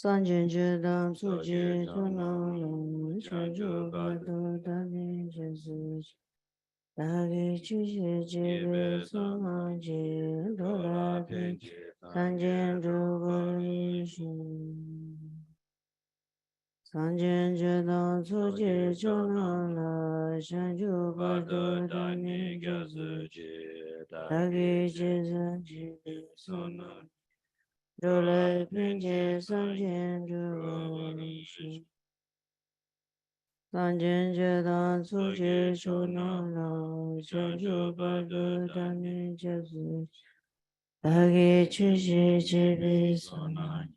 Sanjay Dam Suji Sunang Long Chanju Badu Dani Jesu Dagi Chushi Jibe Samaji Dola Pi Sanjay Dugari Shin Sanjay Dam Suji Sunang La Chanju Badu Dani Jesu Dagi Jesu Jibe Samaji Dola Pinje Sanjay Dugari Shin Sanjay Jadan Suji Chunala Chanju Badu Dani Jesu Dagi Chushi Jibi Sona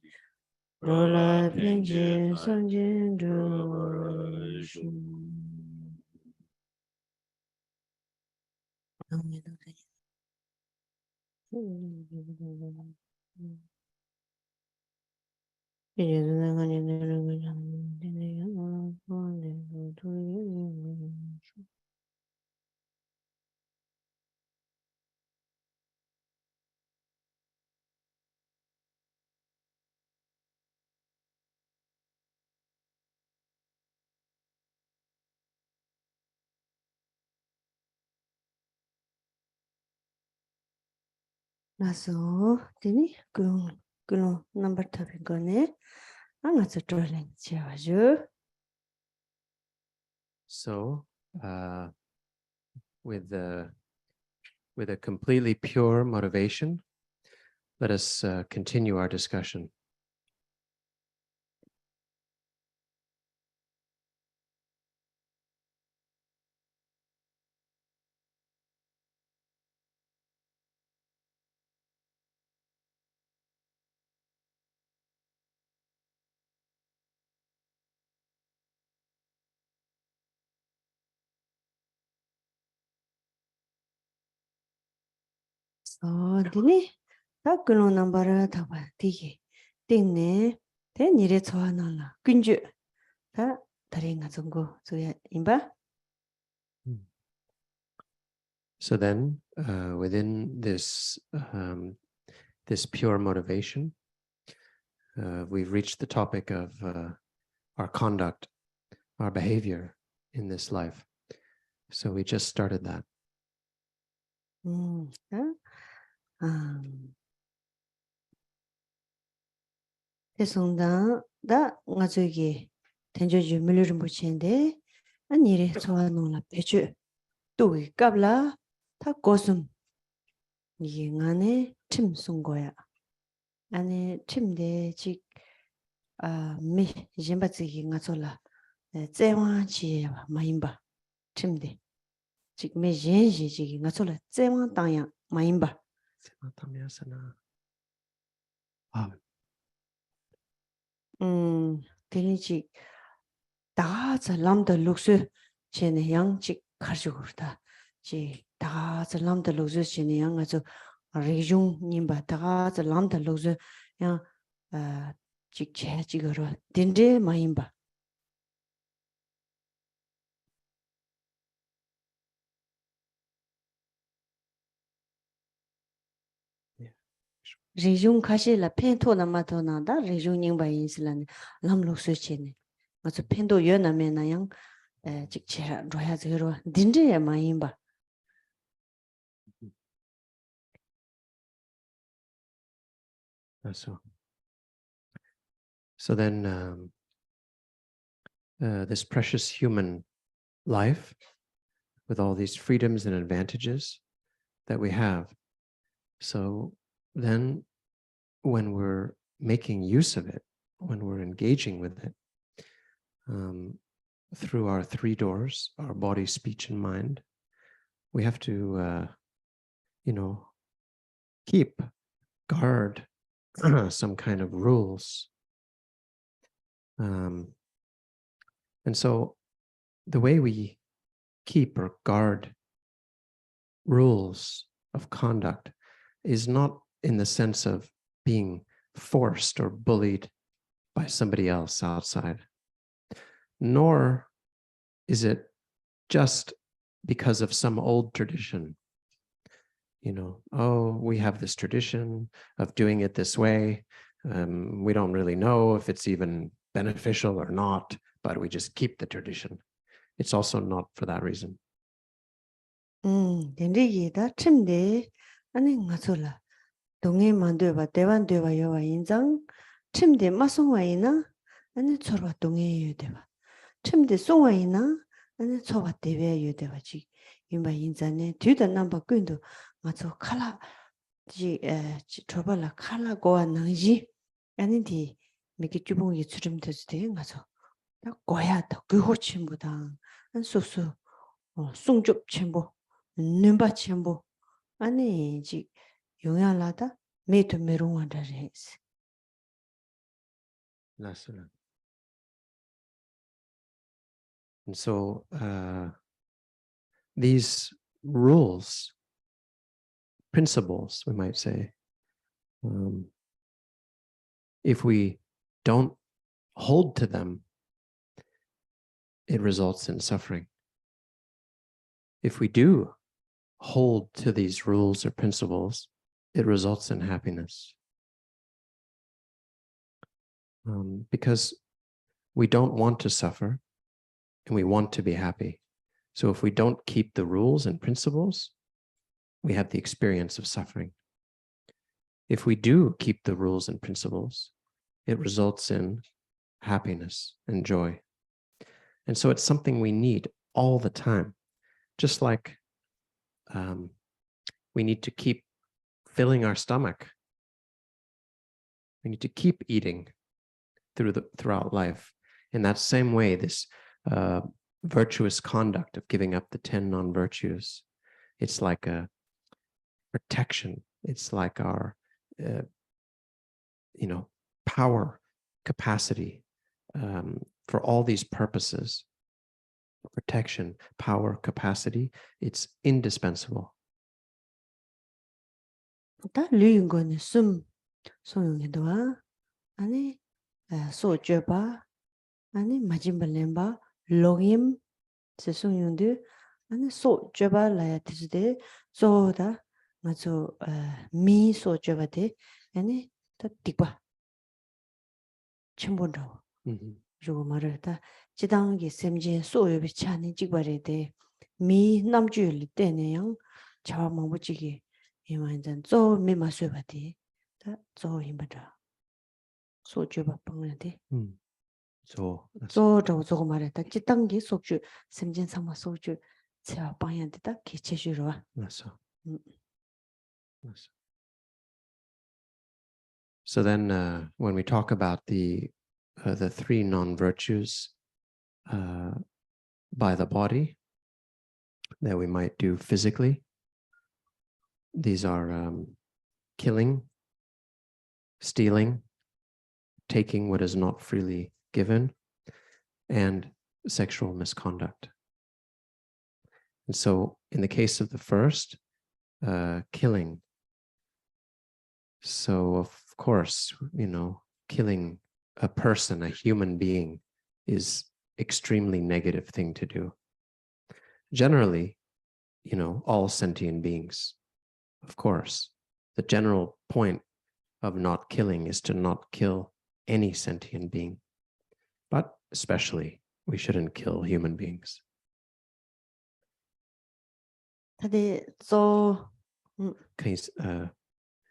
Rola Pinji Sanjay Dushu 나서 되니 그 넘버 탑인 거네. 안가서 드롤링 지어줘. So, with a completely pure motivation, let us continue our discussion. 되니 딱 그런 넘버를 타봐. 되게 띵네. 대니래 좋아하나라. 근주 다 다리가 정고 저야 임바. So then, within this this pure motivation, we've reached the topic of our conduct, our behavior in this life. So we just started that. 대송다 다 가족이 된저주 물류를 붙이는데 아니래 좋아하는 배주 또 갑라 다 고슴 이게 안에 팀 쓴 거야. 안에 팀대 미 짐바지기 가솔라 제왕지 마임바 팀대 직 메진지기 가솔라 제왕 땅야 마임바 제왕 되니지 다 잘람다 룩스 제네 양직 가지고 그러다 다 잘람다 룩스 제네 양 아주 리중 님바 다 잘람다 룩스 양 직체 지거로 딘데 마임바 리중 가실라 펜토나 마토나다 리중 님바 인슬란 람룩스 제네 아주 펜도 연나면 양 직체 로야 저로 딘데 마임바 So then this precious human life with all these freedoms and advantages that we have. So then when we're making use of it, when we're engaging with it, through our three doors, our body, speech, and mind, we have to, guard some kind of rules. And so the way we keep or guard rules of conduct is not in the sense of being forced or bullied by somebody else outside, nor is it just because of some old tradition. Oh, we have this tradition of doing it this way. We don't really know if it's even beneficial or not, but we just keep the tradition. It's also not for that reason. 덴리기다 침대 아니 맞을라 동해 만들바 대van 되바 여와 인장 침대 마송와이나 아니 저와 동해 되바 침대 송와이나 아니 저와 대베 유대바지 임바 인자네 뒤다 남바 꾼도 맞어 칼라 지 저발라 칼라 고아 능지 아니디 미기 주봉이 주름 되지 맞어 나 고야다 그 호침보다 한 소소 송접 첨보 numba 첨보 아니 지 용야라다 메토 메롱한다레스 And so these rules, principles, we might say, if we don't hold to them, it results in suffering. If we do hold to these rules or principles, it results in happiness. Because we don't want to suffer and we want to be happy. So if we don't keep the rules and principles, we have the experience of suffering. If we do keep the rules and principles, it results in happiness and joy. And so it's something we need all the time. Just like we need to keep filling our stomach. We need to keep eating throughout life. In that same way, this virtuous conduct of giving up the 10 non-virtues, it's like a protection. It's like our, power, capacity for all these purposes. Protection, power, capacity, it's indispensable. 다 류인거는 숨 소용해도와 아니 소줘봐 아니 마짐발렘바 로임 세송용들 아니 소줘봐 라야 되지데 조다 맞어 미 소줘봐데 아니 다 띠과 첨본다고 그리고 말을 다 지당기 샘진 소요비 차니 찍바래데 미 남주일 때네요 자와 먹지기 이만전 조 미마쇠바디 다 조임바다 소주바 빵는데 저거 말했다 지당기 소주 샘진 상마 소주 제가 빵한테다 개체주로 맞아. So then when we talk about the 3 non-virtues by the body that we might do physically, these are killing, stealing, taking what is not freely given, and sexual misconduct. And so in the case of the first, killing, so of course, killing a person, a human being, is extremely negative thing to do. Generally, all sentient beings, of course, the general point of not killing is to not kill any sentient being. But especially, we shouldn't kill human beings.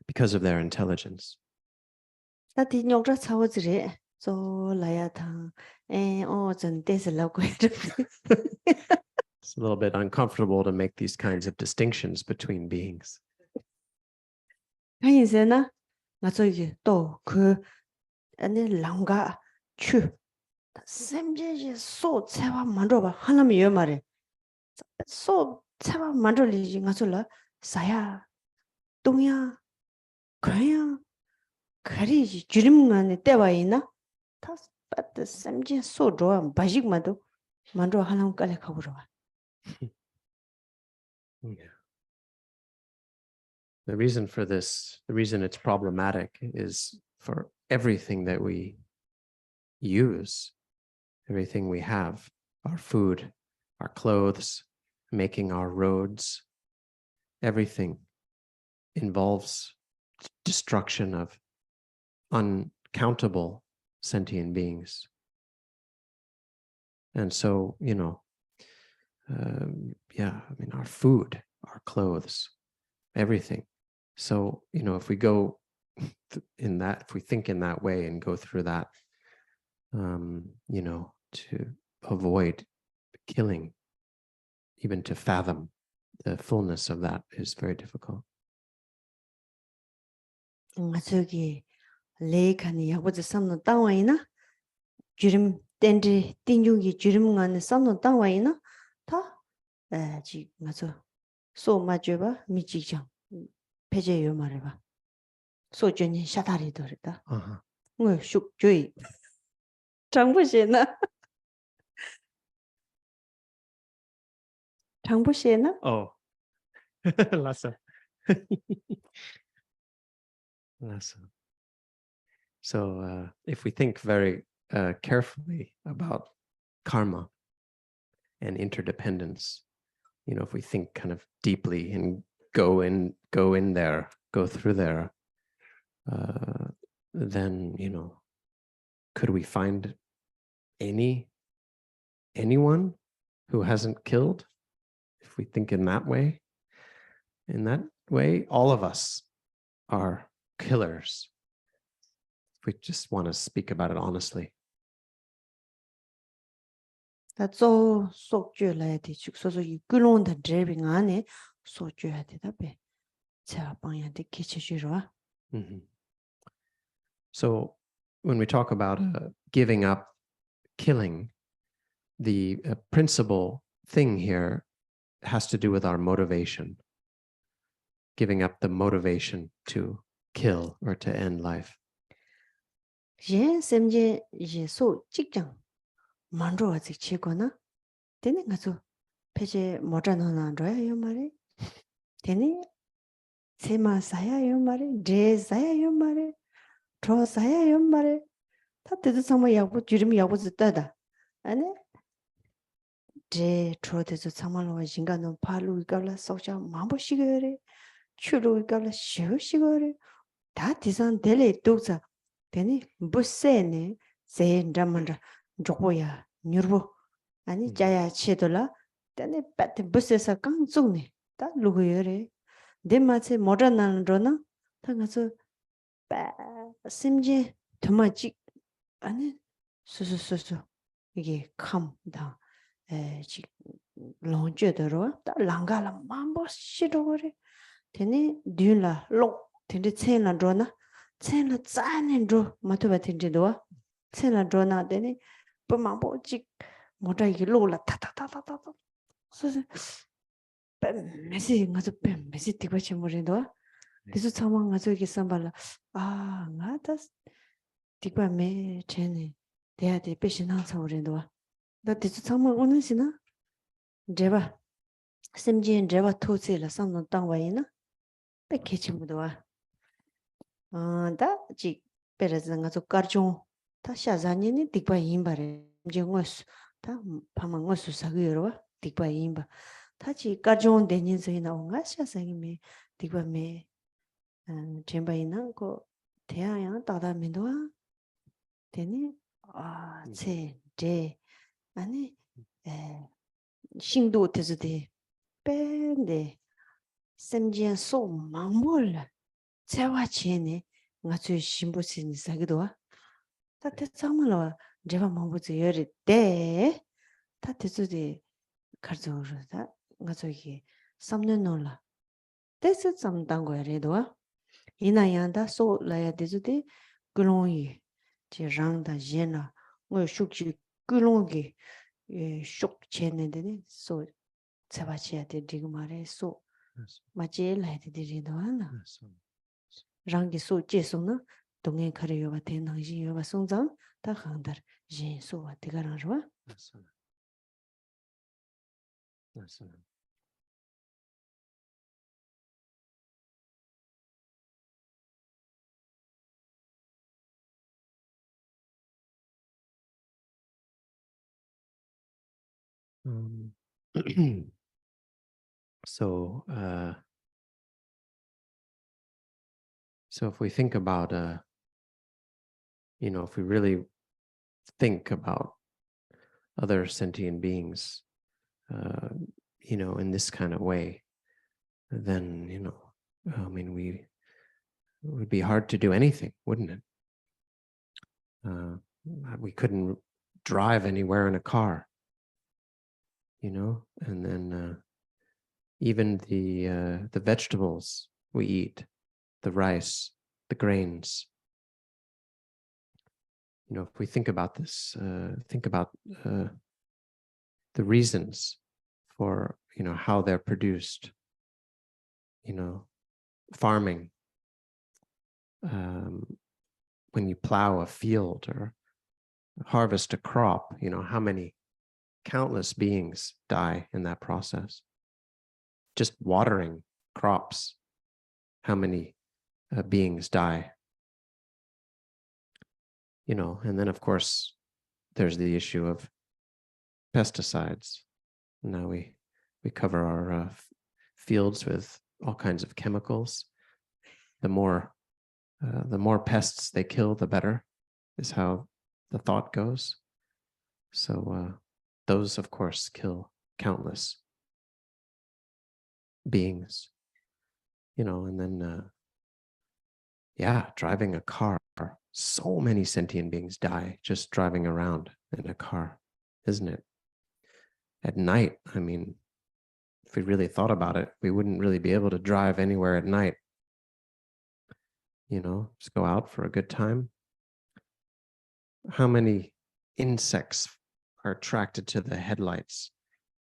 Because of their intelligence. It's a little bit uncomfortable to make these kinds of distinctions between beings. 그냥 거리지 주름만에 때와이나 다 빠트 삼진 소조한 바식마도 만로 하나만 깔래 가보러 와. Yeah. The reason for this, the reason it's problematic is for everything that we use, everything we have, our food, our clothes, making our roads, everything involves destruction of uncountable sentient beings. And so, our food, our clothes, everything. So, if we go if we think in that way and go through that, to avoid killing, even to fathom the fullness of that is very difficult. 저기 레이칸이 야고지 삼는 땅와이나 주름 땡지 띵중기 주름간에 삼는 땅와이나 다 지 맞아 소 맞줘봐 미지장 배제요 말해봐 소전이 샤다리 더다 Uh-huh. 뭐 숙주의 장부시나 장부시나 Oh, Lassa. Lassa. So if we think very carefully about karma and interdependence, if we think kind of deeply and go in there, go through there, then could we find anyone who hasn't killed? If we think in that way, all of us are killers. If we just want to speak about it honestly. 다저 속주라야 돼 죽소서 이끌어온다 드레빙 안에 소줘야 되다 배 제가 방향대 기체주로 So when we talk about giving up killing, the principal thing here has to do with our motivation, giving up the motivation to kill or to end life. 예 샘제 예소 직장 만로가 직치거나 되는 가서 폐제 못하는 거야 말이 되니 세마사야 말이 제사야 말이 tro사야 말이 다 되도 정말 야고 주름이 야고 듣다다 아니 제 tro대서 정말로 인간은 팔로 이깔라 소자 마보시거래 추로 이깔라 쉬시거래 다 디산 델레 독자 되니 부세네 제인담만다 조고야 뉴르보 아니 자야 치돌라 되니 빠트 부세서 강중네 다 누구여래 데마체 모던한 로나 당가서 빠 심지 더마지 아니 수수수수 이게 컴다 지 롱제더로 다 랑가라 mambo 시도거래 되니 듄라 록 되니 체나 로나 체나 짜는 로 마토바 된지도와 체나 로나 되니 뭐 직 뭐다 이게 로라 타타타타타 그래서 메시 가서 메시 되고 쳐버리도 그래서 상황 가서 이게 삼발라 아 나다 되고 메 쟤네 대야대 배신한 상황이도 나 뒤서 상황 오는 시나 제바 심지엔 제바 토세라 상는 땅와이나 백해치무도 와 다지 베르즈가 저 가르종 다 샤자니니 딕바 임바레 정어스 다 파망어스 사기로 딕바 임바 다지 가르종 데니즈이 나온가 샤사기메 딕바메 쳔바이나 고 대야야 다다면도 되니 제 아니 신도 되즈데 뺀데 심지엔 소 망몰 재화치네 나주 신부신 사기도와 다테 참말로 제가 뭐부지 열이데 다테즈데 가르조르다 나주기 3년 놀라 데스 잠단 거래도와 이나양다 소라야 되즈데 글롱이 제랑다 제나 뭐 숙지 글롱기 슉 체네데네 소 재화치야 돼 지금 말에 소 맞지 라이드 되리도하나 랑기 소 제송나 동행 카레요가 대낭지요가 송장 다 한다 제소와 대가라와 That's so so if we think about if we really think about other sentient beings in this kind of way, then I mean it would be hard to do anything, wouldn't it? We couldn't drive anywhere in a car, and then even the vegetables we eat, the rice, the grains. If we think about this, think about the reasons for how they're produced. Farming. When you plow a field or harvest a crop, how many countless beings die in that process. Just watering crops, how many beings die. And then of course there's the issue of pesticides. Now we cover our fields with all kinds of chemicals. The more pests they kill, the better, is how the thought goes. So those, of course, kill countless beings. And then driving a car. So many sentient beings die just driving around in a car, isn't it? At night, I mean, if we really thought about it, we wouldn't really be able to drive anywhere at night. Just go out for a good time. How many insects are attracted to the headlights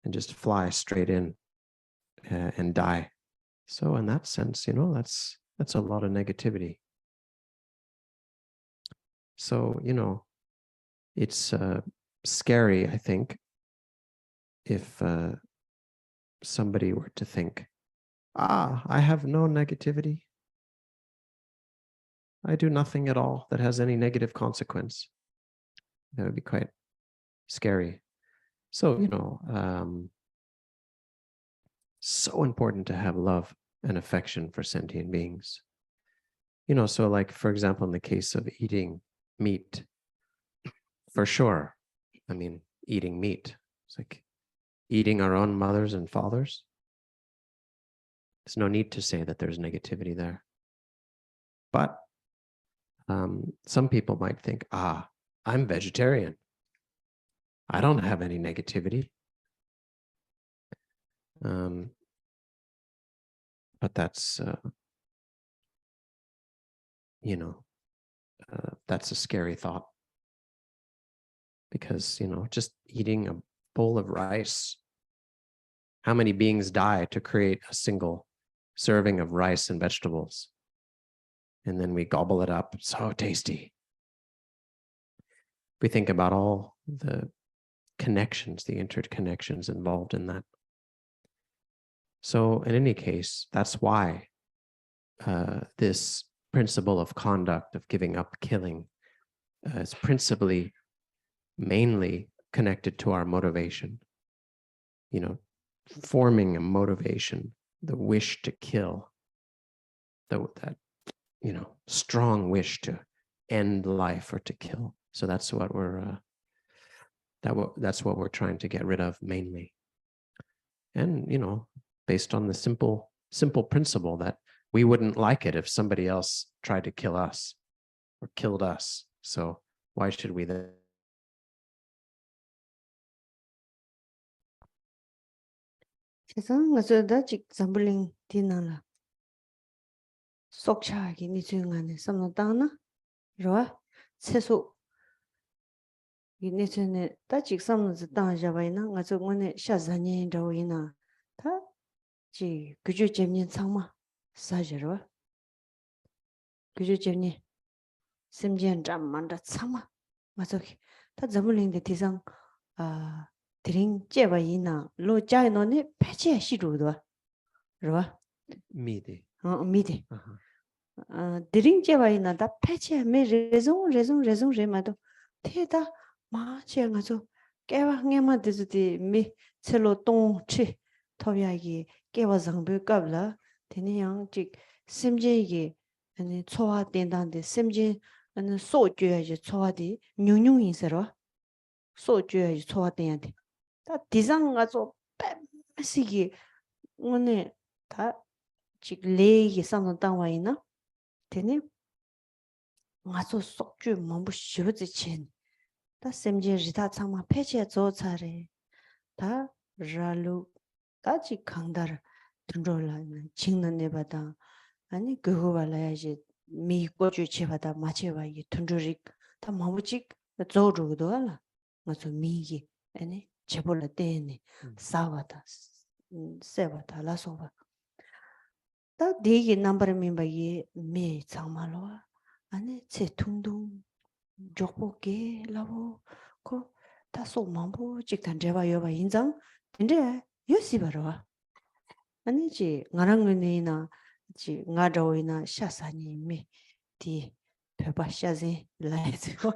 and just fly straight in and die? So in that sense, that's a lot of negativity. So, it's scary, I think, if somebody were to think, I have no negativity. I do nothing at all that has any negative consequence. That would be quite scary. So, so important to have love and affection for sentient beings. So like, for example, in the case of eating meat, for sure. I mean, eating meat, it's like eating our own mothers and fathers. There's no need to say that there's negativity there. But some people might think, I'm vegetarian. I don't have any negativity. But that's, that's a scary thought. Because, just eating a bowl of rice, how many beings die to create a single serving of rice and vegetables? And then we gobble it up. So tasty. We think about all the connections, the interconnections involved in that. So in any case, that's why this principle of conduct of giving up killing is mainly connected to our motivation. Forming a motivation, the wish to kill, that strong wish to end life or to kill. So that's what we're trying to get rid of mainly. And based on the simple principle that we wouldn't like it if somebody else tried to kill us or killed us. So why should we then? 세상 가서 다직 잠불링 디나라 속차기 니중안에 삼나다나 로 채소 이니전에 다직 삼나즈 다자바이나 가서 오늘 샤자니 더이나 다지 그주 재밌는 상마 사저로 그주 재밌는 심지엔 잠만다 상마 맞아 다 잠불링데 디상 드링 제바이나 로 자이노네 패치야 시루도 르바 Midi. 미디 Uh-huh. 드링 제바이나 다 패치야 메 레종 레마도 테다 마치야가서 깨왕에만 되지 미 첼로 똥치 토비아기 깨와장부 qabla 되네요 즉 심제기 아니 초화 된다는데 심제 아니 소주야지 초화디 뇽뇽인서로 소주야지 초화 돼야 돼. 다 디상 가서 뺨시기 오늘 다 지금 레이기 상은 당와이나 되네. 가서 속주 뭐뭐 쉬어지 친. 다 심제 리다 참마 패치에 조차래. 다 라루 다지 강다를 든롤라는 직는 내바다 아니 그거 발라야지 미 꼬주 치바다 마치와 이 든롤이 다 마무직 조르도 알아 맞아 미기 아니 제볼라 때네 싸와다 세바다 라소바 다 대기 넘버 멤버이 미 참말로 아니 제 퉁퉁 적보게 라고 거 다소 mambo 직단 제바 여바 인장 근데 요시바로와 아니지 나랑은이나 지 나저이나 샤사니 미디 페바샤제 라이즈고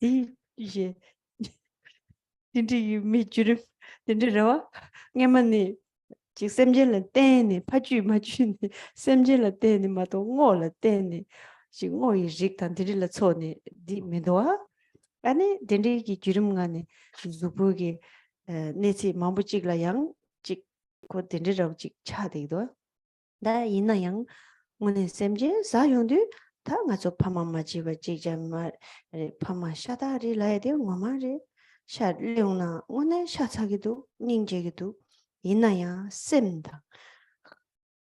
이 이제 진짜 미주름 진짜로와 냐만니 지 셈젤라 때니 파주 마주니 셈젤라 때니 마도 ngol라 때니 지 ngoi 직단 들일라 촌니 디 메도와 아니 덴리기 주름간에 zubugi 네치 mambuchigla yang chik ko denriraw chik chadedo da ina yang ngone semje sa yongdu ta nga cho phama ma chi ba chi jam ma phama shada ri la de ngoma ri sha leungna ngone sha chagido ningjegido ina ya semda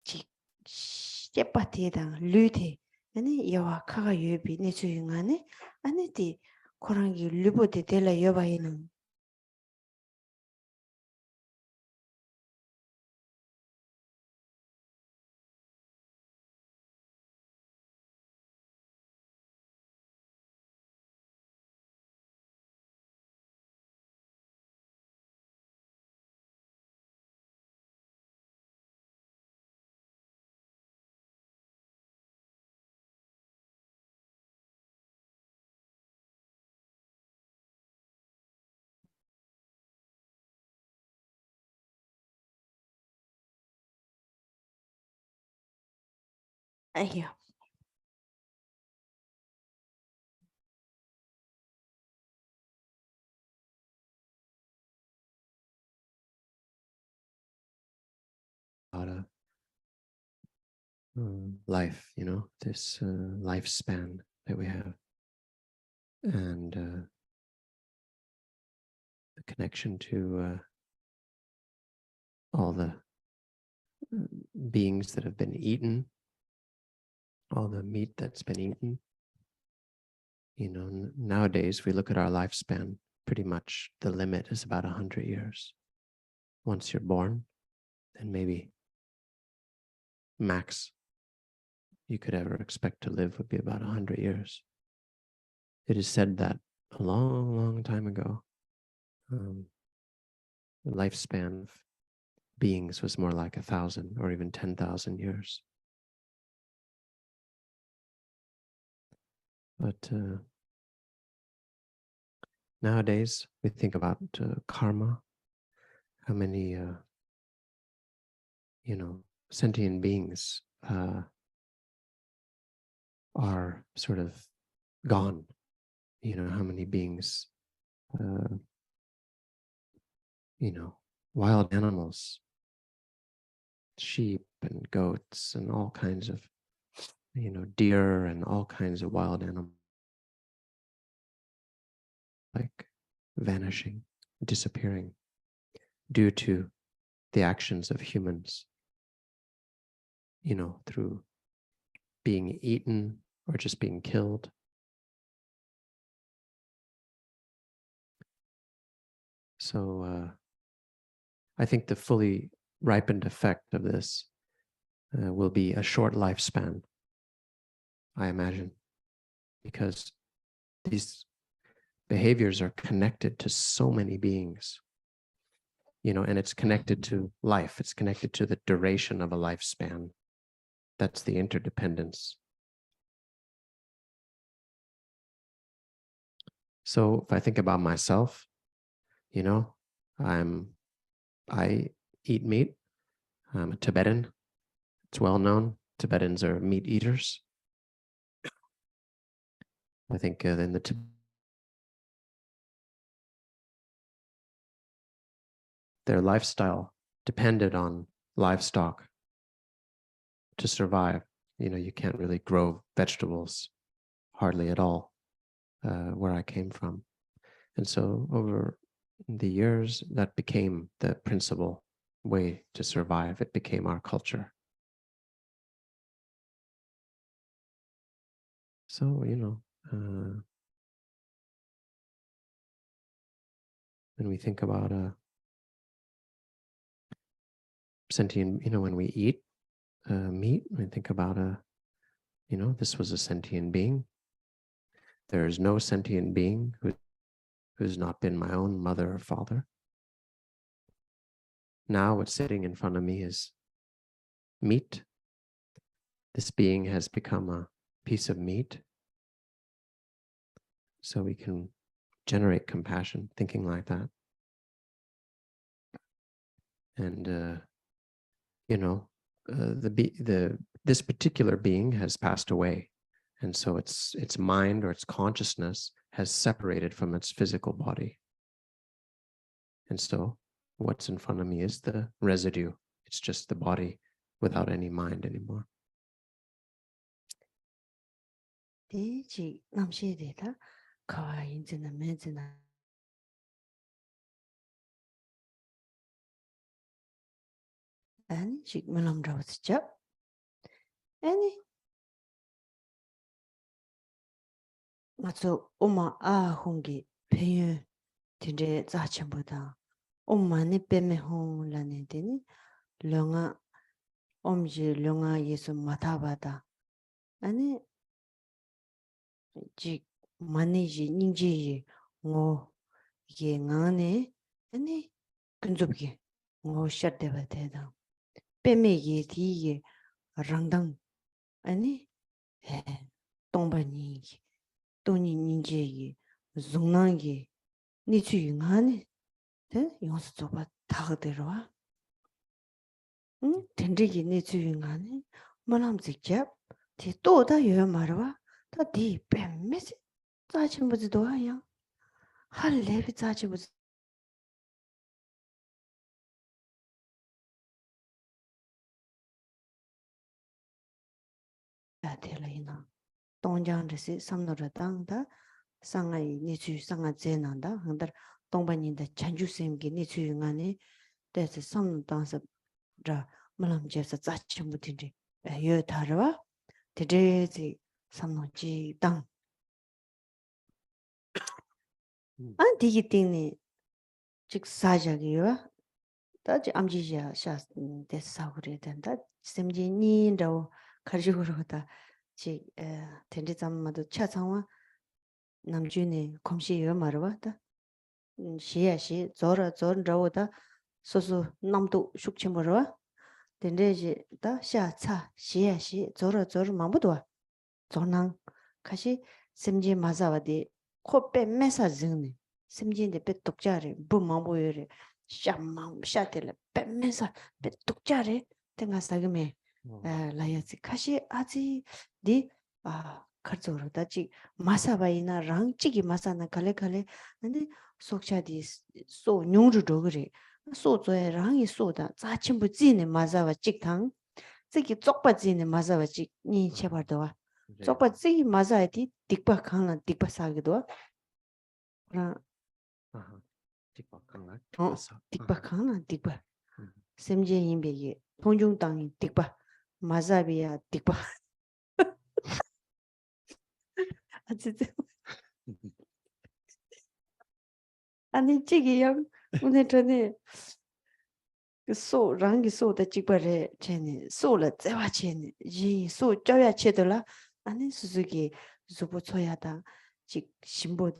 chi stepate다 류데 아니 여와 카가 유비 네 주인간에 아니디 고랑이 류보데 델라 여바이는 아이요. Life, this lifespan that we have, and the connection to all the beings that have been eaten, all the meat that's been eaten. Nowadays we look at our lifespan, pretty much the limit is about 100 years. Once you're born, then maybe max you could ever expect to live would be about 100 years. It is said that a long, long time ago, the lifespan of beings was more like 1,000 or even 10,000 years. But nowadays we think about karma, how many, sentient beings are sort of gone. How many beings, wild animals, sheep and goats and all kinds of, deer and all kinds of wild animals, like vanishing, disappearing due to the actions of humans, through being eaten or just being killed. So I think the fully ripened effect of this will be a short lifespan, I imagine, because these behaviors are connected to so many beings, and it's connected to life. It's connected to the duration of a lifespan. That's the interdependence. So if I think about myself, I eat meat. I'm a Tibetan. It's well known. Tibetans are meat eaters. I think in the their lifestyle depended on livestock to survive. You can't really grow vegetables hardly at all where I came from. And so over the years, that became the principal way to survive. It became our culture. So, when we think about a sentient, when we eat meat, we think about this was a sentient being. There is no sentient being who's not been my own mother or father. Now what's sitting in front of me is meat. This being has become a piece of meat. So we can generate compassion, thinking like that. And, this particular being has passed away. And so its mind or its consciousness has separated from its physical body. And so what's in front of me is the residue. It's just the body without any mind anymore. Oma hongi penyu tindre za chamboda. Oma ni peme hong la ne deni longa omji longa yesu matabada. Ani ji mani ji ninji ji ngo ye ngane ani kunzubge ngo shatdeba teda. Peme ye ti ye rangdang ani tongba ni toni ninje ye zungnang ye ni chu ngane te yos zoba tagderwa tenri ni chu ngane malam zikjap ti to da yo marwa ta di pemmes za chen bu do ya hal le bi za chen bu ya de la ina dongjang de si samno ra dang da 상하이 니추 상하 제난다 한다 동반인데 잔주쌤기 니추 ngane there's some dance 자 말함제서 자침부터지 여 다르와 되지 삼노지 땅 안디기 띵니 즉 사자기와 다지 암지야 샤 데사우레 된다 셈지니로 가지고로다 지 텐지 잠마도 차상와 남주네 검시 여 말와다 시야시 저라 저러다 소소 남도 숙침으로 된대지 다 샤차 시야시 저러 마부도 저랑 같이 심지 맞아와디 코빼 메사즈네 심지인데 빼 독자리 부마보여리 샤망 샤텔 빼 메사 빼 독자리 tenga sagme 라야지 같이 아지 디아 카르조로다 지 마사바이나 랑찌기 마사나 칼레칼레 근데 속샤디 소 뇽르도 그래 소조에 랑이 소다 자침부 지네 마사와 찍탕 저기 쪽바지네 마사와 찍니 제발도와 쪽바지 마사이디 딕바 칸나 딕바 사기도 라 딕바 칸나 딕바 셈제 임베기 통중당이 딕바 마사비야 딕바 아치지 아니 찌기야 오늘 전에 소 랑기 소다 찌바레 체니 소라 제와 체니 이소 쪄야 체들라 아니 수수기 주부 쳐야다 지 신보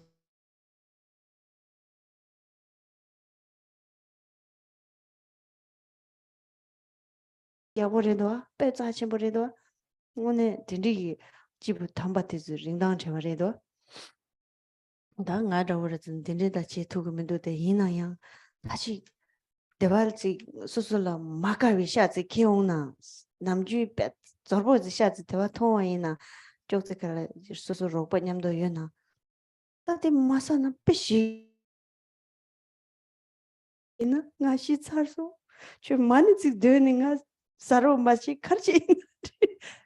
야보레도 빼자 쳔보레도 오늘 딘디 지부 탐바티즈 링당 쳔보레도 다 나라버든 딘디다 치 투금도 이나야 다시 대발지 수술라 마카위 샤지 키오나 남주 빼 저버지 샤지 대화 통화이나 쪽지가 수술로 빠냠도 유나 다디 마사나 빼시 이나 나시 차서 저 많이 지 되는가 서로 맛이 같이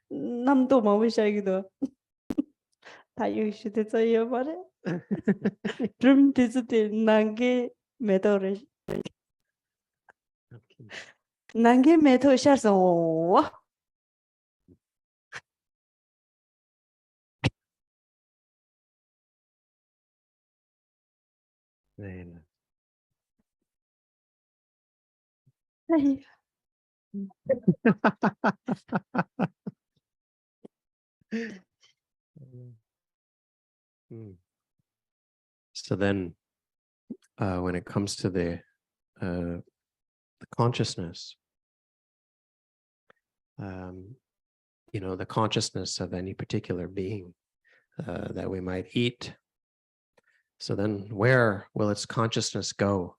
남도 마음이샤기도 다 유시대 저여 말해 좀 디스데 난게 메더레 난게 메더 샤서 와 네. 아이 Mm. So then, when it comes to the consciousness, the consciousness of any particular being that we might eat. So then, where will its consciousness go?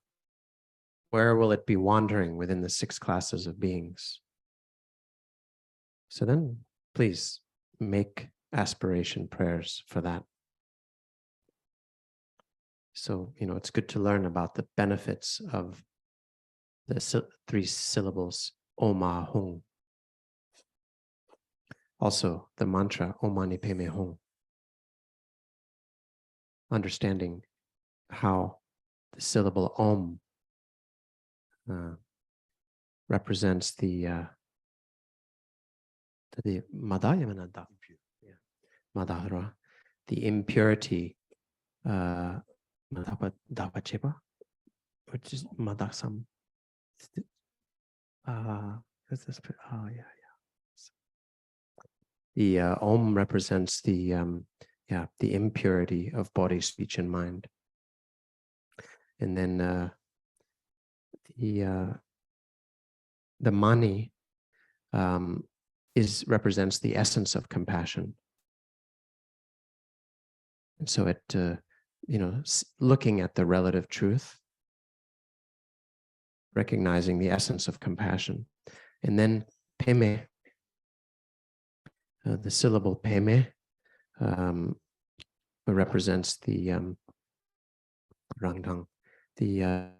Where will it be wandering within the 6 classes of beings? So then, please make aspiration prayers for that. So, it's good to learn about the benefits of the 3 syllables, Oma Hung. Also, the mantra, Om Mani Padme Hum. Understanding how the syllable Om represents the Madhara, the impurity, which is Madasam. The Om represents the impurity of body, speech, and mind. And then the Mani represents the essence of compassion. And so it, looking at the relative truth, recognizing the essence of compassion. And then Peme, the syllable Peme, represents the Rangdang, the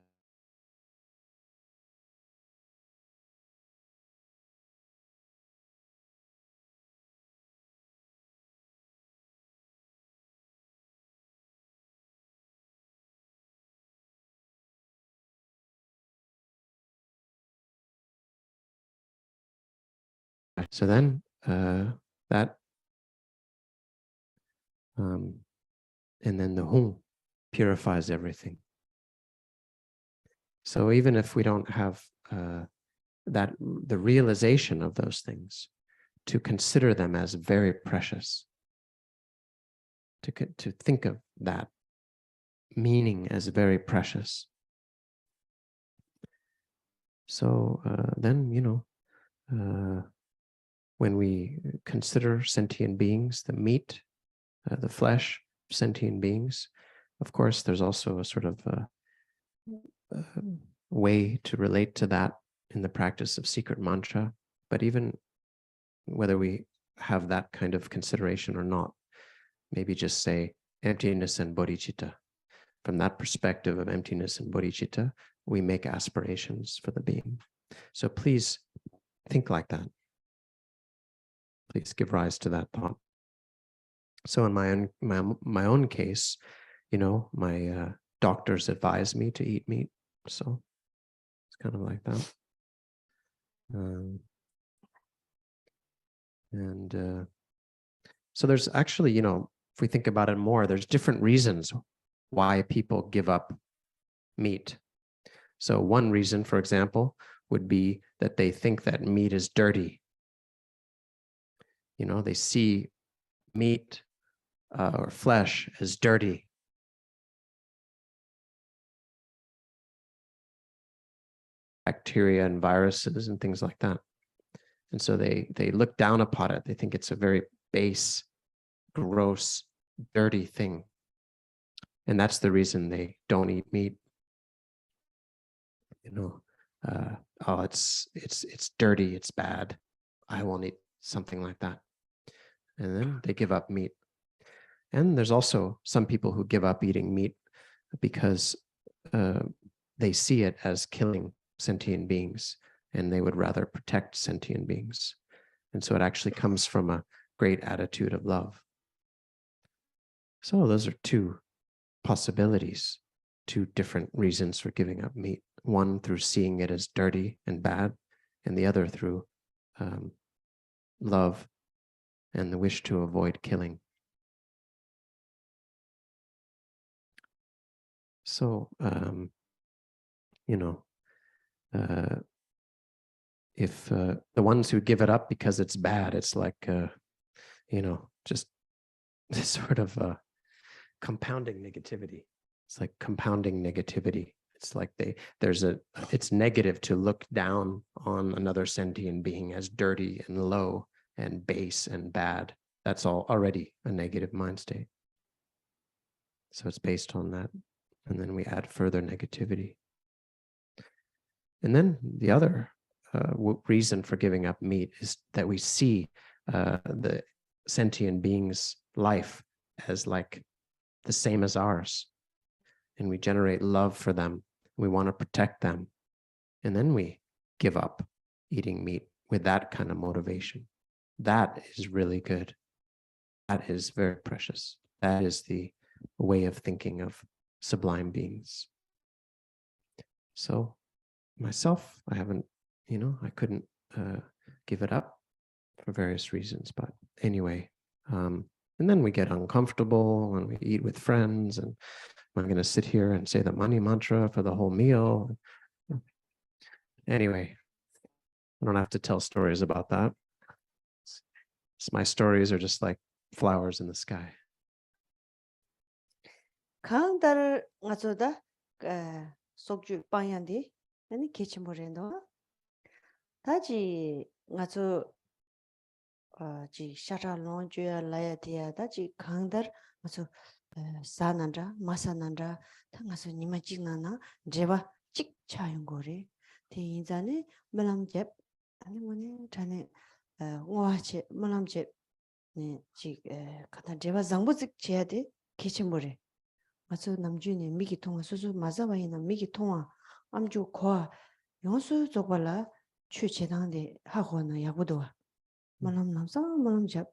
so then that and then the Hung purifies everything. So even if we don't have the realization of those things, to consider them as very precious, to think of that meaning as very precious. So then, when we consider sentient beings, the meat, the flesh, sentient beings, of course, there's also a sort of way to relate to that in the practice of secret mantra. But even whether we have that kind of consideration or not, maybe just say emptiness and bodhicitta. From that perspective of emptiness and bodhicitta, we make aspirations for the being. So please think like that. Please give rise to that thought. So in my own case, my doctors advise me to eat meat. So it's kind of like that. So there's actually, if we think about it more, there's different reasons why people give up meat. So one reason, for example, would be that they think that meat is dirty. They see meat or flesh as dirty. Bacteria and viruses and things like that. And so they look down upon it. They think it's a very base, gross, dirty thing. And that's the reason they don't eat meat. Oh, it's dirty, it's bad. I won't eat something like that. And then they give up meat. And there's also some people who give up eating meat because they see it as killing sentient beings, and they would rather protect sentient beings. And so it actually comes from a great attitude of love. So those are two possibilities, two different reasons for giving up meat. One through seeing it as dirty and bad, and the other through love and the wish to avoid killing. So, if the ones who give it up because it's bad, it's like, just this sort of compounding negativity. It's like compounding negativity. It's like it's negative to look down on another sentient being as dirty and low and base and bad. That's all already a negative mind state. So it's based on that. And then we add further negativity. And then the other reason for giving up meat is that we see the sentient being's life as like the same as ours. And we generate love for them. We want to protect them. And then we give up eating meat with that kind of motivation. That is really good. That is very precious. That is the way of thinking of sublime beings. So myself, I haven't, I couldn't give it up for various reasons. But anyway, and then we get uncomfortable when we eat with friends, and I'm going to sit here and say the money mantra for the whole meal. Anyway, I don't have to tell stories about that. My stories are just like flowers in the sky. Khandro ngazoda sokju panyandi ani kechimorendo taji ngazo ji shara lonju laya dia taji Khandro ngazo sanandra masanandra ta ngazo nima jignana jeba chik chayungore te inzane malamjep ani mone tane ngoache malamjep ne ji kata jeba zangbozik cheyade kechimore 맞아 남주네 미기 통화 수수 맞아와이나 미기 통화 암주 고아 용수 쪽발라 취재당데 하고나 야부도 말람 남사 말람 잡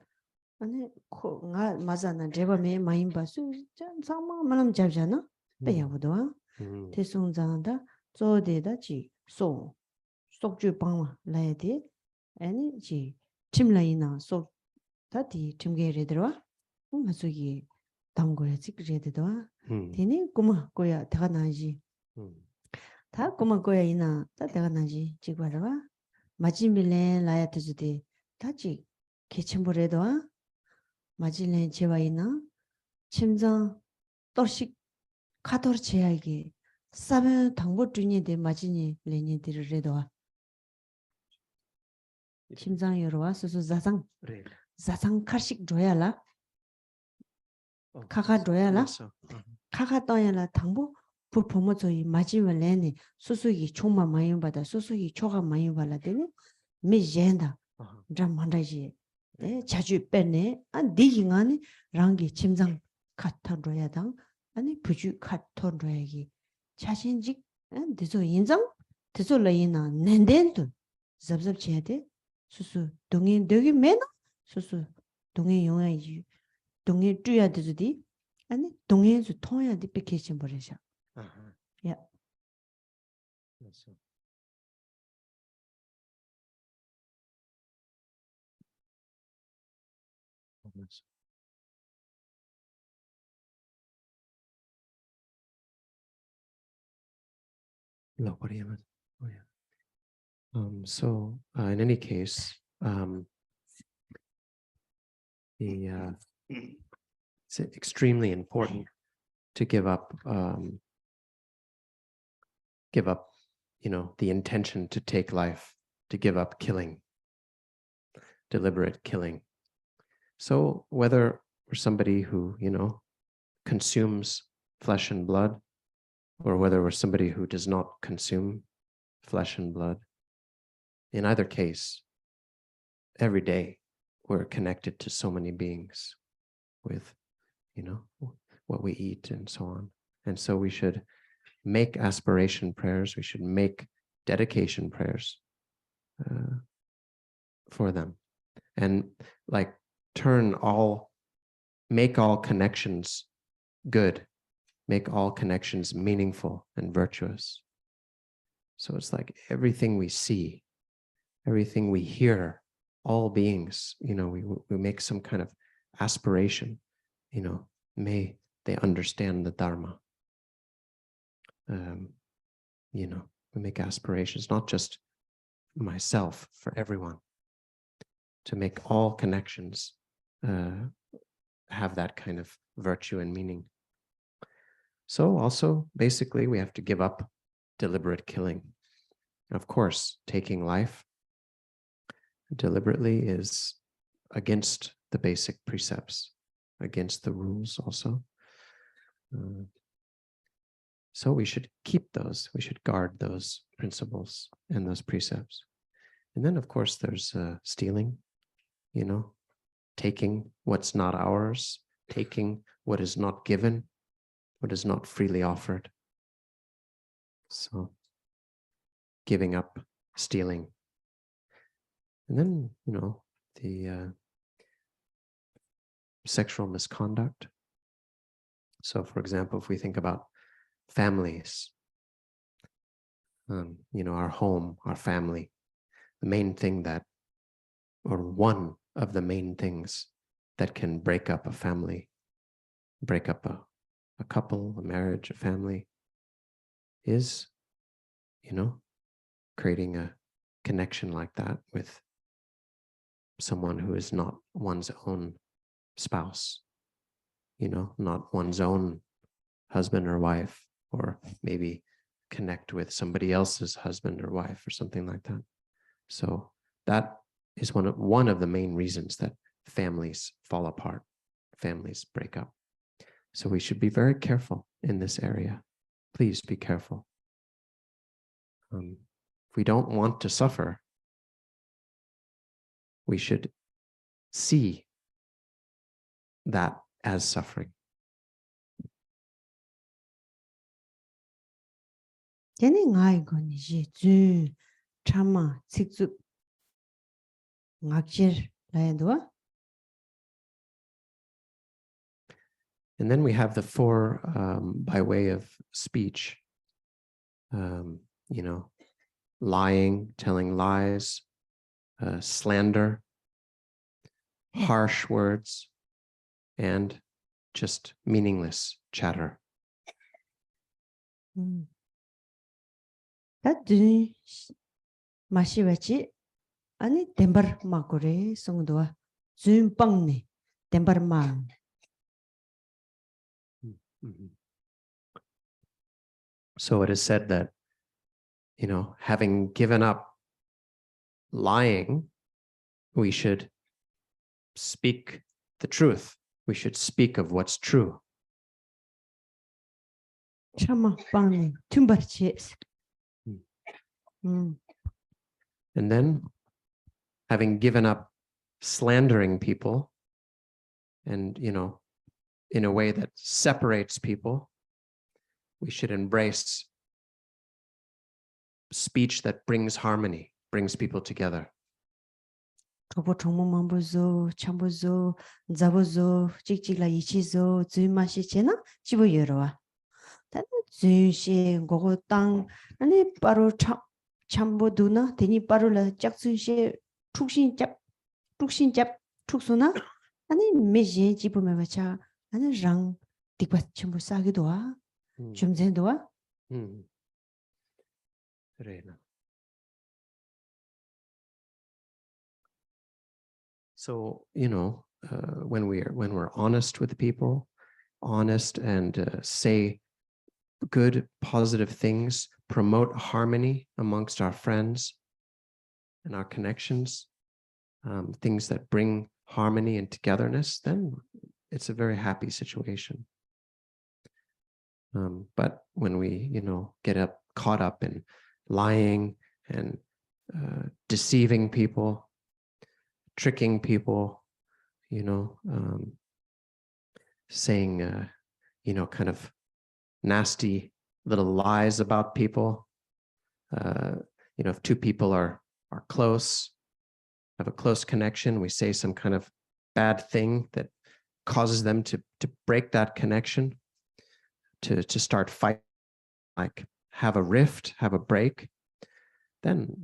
아니 코가 맞아나 제바메 마임바수 짠 상마 말람 잡잖아 배야부도 대송장다 조데다지 소 속주 방와 라야데 아니 지 팀라이나 속 다디 팀게레들와 맞으기 담고야 찍으려도 되니 고마 고야 다가 나지 다 고마 고야 이나 다 다가 나지 찍어라 마지밀레 라야 되지데 다지 개침보래도 마지밀레 제와이나 침장 또식 카도르 제야기 사베 당보 중에데 마지니 레니들레도 침장 여러와 수수 자상 카식 줘야라 카가 줘야라 카가 떠야라 당보 부포모저이 마지멜레니 수수기 총마 많이 받아 수수기 초가 많이 발라되니 미젠다 잠만다지 자주 빼네 안 디기가니 랑기 침장 카타로야당 아니 부주 카토로야기 자신직 대소 인정 대소 라이나 낸덴도 잡잡치야데 수수 동인 되게 매나 수수 동인 용야지 동인 쭈야 되지 아니 동인수 통해야 돼 패키지 버리자 야 그렇죠. So in any case, it's extremely important to give up, the intention to take life, to give up killing. deliberate killing. So whether we're somebody who, consumes flesh and blood, or whether we're somebody who does not consume flesh and blood, in either case, every day we're connected to so many beings with, what we eat and so on. And so we should make aspiration prayers. We should make dedication prayers for them, and like make all connections good, make all connections meaningful and virtuous. So it's like everything we see, everything we hear, all beings, we make some kind of aspiration, may they understand the Dharma. We make aspirations, not just myself, for everyone, to make all connections have that kind of virtue and meaning. So also, basically, we have to give up deliberate killing. Of course, taking life deliberately is against the basic precepts, against the rules also. So we should keep those, we should guard those principles and those precepts. And then, of course, there's stealing, taking what's not ours, taking what is not given, what is not freely offered. So giving up stealing. And then, the sexual misconduct. So, for example, if we think about families, our home, our family, the main thing or one of the main things that can break up a family, break up a couple, a marriage, a family, is, creating a connection like that with someone who is not one's own spouse, not one's own husband or wife, or maybe connect with somebody else's husband or wife or something like that. So that is one of the main reasons that families fall apart, families break up. So we should be very careful in this area. Please be careful. If we don't want to suffer, we should see that as suffering. Tēnei ngāi gōni jī zū chāma cik zū ngāk jir lai dō. And then we have the four by way of speech, lying, telling lies, slander, harsh words, and just meaningless chatter. Tā dū māshī wāchī āni dēmbar mā kore sōng dō zūn pāng nē dēmbar mā. So it is said that, having given up lying, we should speak the truth. We should speak of what's true. Chāma pāng nē tūmbar chē. And then, having given up slandering people and, in a way that separates people, we should embrace speech that brings harmony, brings people together. Tōpo chōngmō māmbu zō, chāmbu zō, dzābu zō, chik chik la ichi zō, zū māshī chē na chibu yoro wa. Tā zū shē gōgō tāng, āni pāru chāmbu dū na, tēni pāru la chak zū shē chūkshin chab, chūksu na, āni mē shē chibu mē wachā, āni rāng tikpa chāmbu sāgi dō wa, chūm zhēn dō wa. So, when we're honest with people, honest and say good, positive things, promote harmony amongst our friends and our connections, things that bring harmony and togetherness, then it's a very happy situation. But when we, get caught up in lying and deceiving people, tricking people, saying, kind of nasty little lies about people. If two people are close, have a close connection, we say some kind of bad thing that causes them to break that connection, to start fighting, like have a rift, have a break, then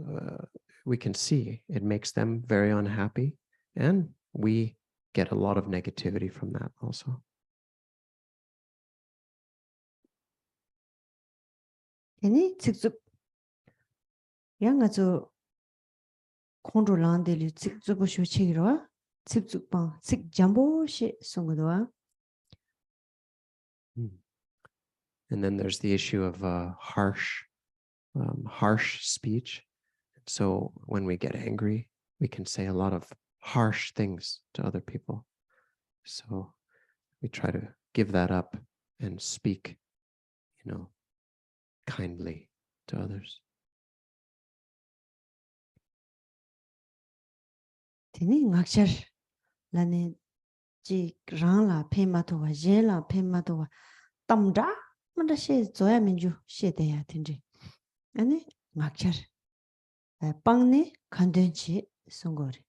we can see it makes them very unhappy, and we get a lot of negativity from that also. Any 직접 양아저 Khandro-la 직접 쇼치기로와 직접 방 직잠보시 송거도와. And then there's the issue of harsh speech. So when we get angry, we can say a lot of harsh things to other people. So we try to give that up and speak, kindly to others. Tini ngakshar lani ji rangla pematowa jela pematowa tamda manda she zoya minju she deya tinji. Ani ngakshar pangni khandenchi songori.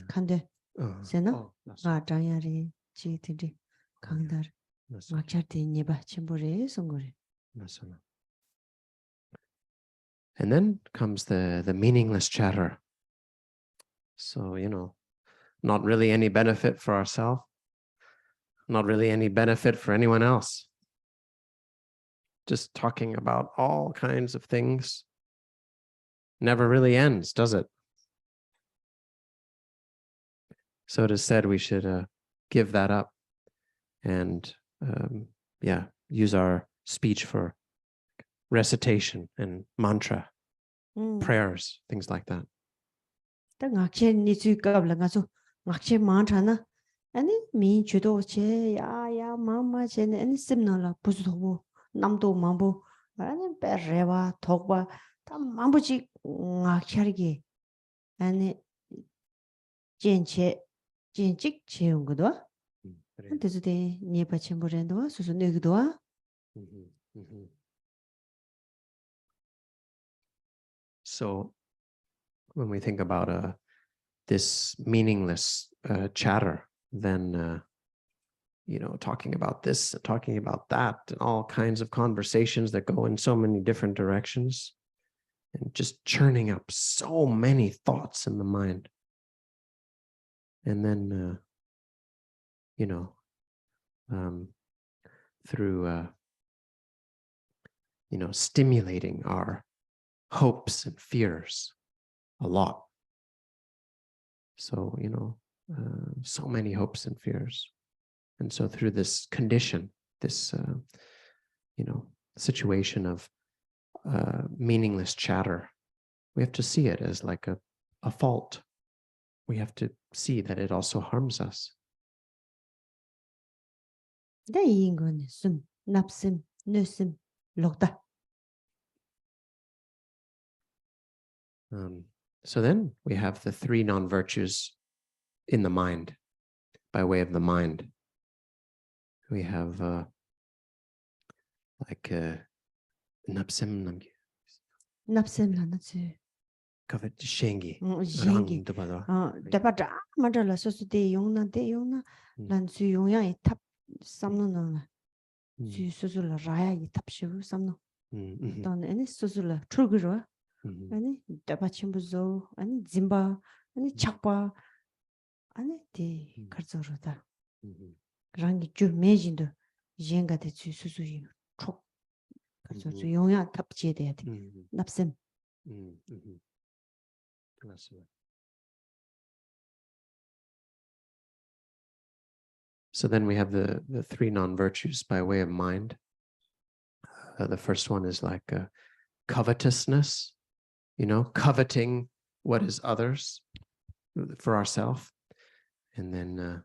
Khande sena nga tanyari ji tinji khandar ngakshar ti nyeba chimbore songori. And then comes the meaningless chatter. So, not really any benefit for ourselves, not really any benefit for anyone else. Just talking about all kinds of things never really ends, does it? So it is said we should give that up and, use our speech for recitation and mantra, prayers, things like that. Ta ngakche ni chu kabla nga so ngakche mantra na ani mi chudo che ya mama che ne ani simna la pusu namdo mambo ani perewa thokba ta mambo chi ngakchergi ani jinchik che ungodo antezu de nipa chemborendo susu negdo. So when we think about this meaningless chatter, then, talking about this, talking about that, and all kinds of conversations that go in so many different directions, and just churning up so many thoughts in the mind. And then, through, stimulating our hopes and fears a lot. So, so many hopes and fears. And so through this condition, this, situation of meaningless chatter, we have to see it as like a fault. We have to see that it also harms us. Da ingon sum napsim nusim lokta. So then we have the three non-virtues in the mind, by way of the mind. We have napsim Napsim kavat shengi. Jengi. Dabada madala sosu de yongna lan su yongya I tap samno na su sosu la raya I tap shivu samno. Don any sosu la trugro ani daba chimbuzo ani zimba ani chakpa ani de karzoro da. Rangi ju mejindo jenga de su sosu yin chok karzoro yongya tap che de napsim. So then we have the three non-virtues by way of mind. The first one is like covetousness, coveting what is others for ourselves. And then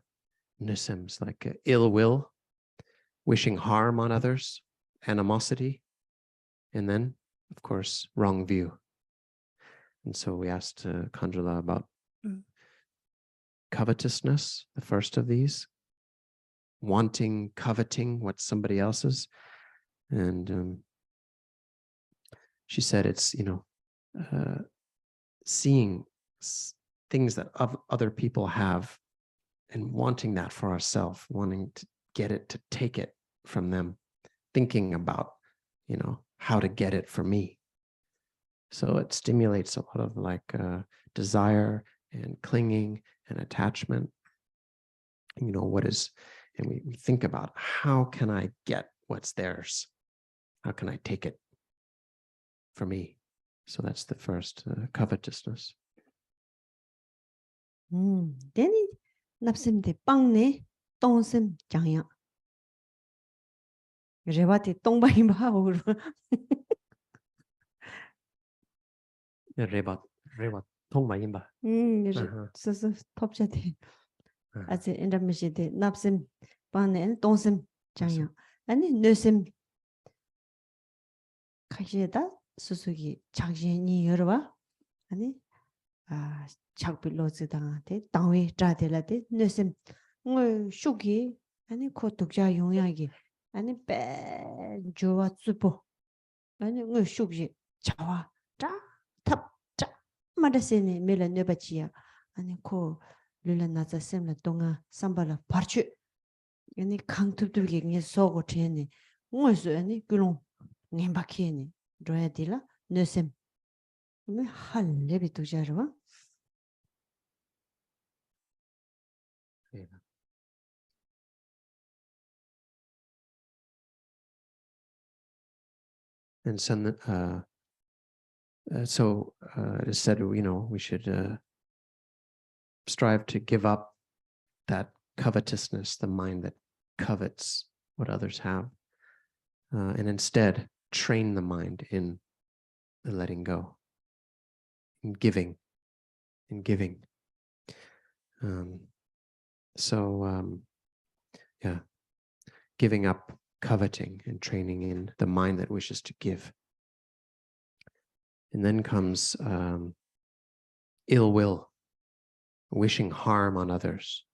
nusim's like ill will, wishing harm on others, animosity, and then, of course, wrong view. And so we asked Khandro-la about covetousness, the first of these, coveting what's somebody else's. And she said it's, seeing things that other people have and wanting that for ourselves, wanting to get it, to take it from them, thinking about, how to get it for me. So it stimulates a lot of like desire and clinging and attachment. And we think about, how can I get what's theirs? How can I take it for me? So that's the first, covetousness. Then napsim de 빵네 똥심 장야. 레바티 똥바임 바오로. Rebat 통마인바. so 톱자데. 아직 인터미시데 napsim 빵네 똥심 장야. 아니 느심 카시에다 수수기 작신이 열어봐. 아니 작빌로즈당한테 당위 짜들라데 느심 슈기 아니 고독자 용약이 아니 빼 좋아 쭈보 아니 슈기 자와 탑자 마다세네 멜레네바치야 아니 코 룰라나자 셈라 동아 삼발라 파르추 아니 강투두기 게 소고 테네 뭐서 아니 그롱 냠바키네 로야딜라 느심 왜 할레비 도자르와 And so it is said, we should strive to give up that covetousness, the mind that covets what others have, and instead train the mind in the letting go, in giving. Giving up coveting and training in the mind that wishes to give. And then comes ill will, wishing harm on others.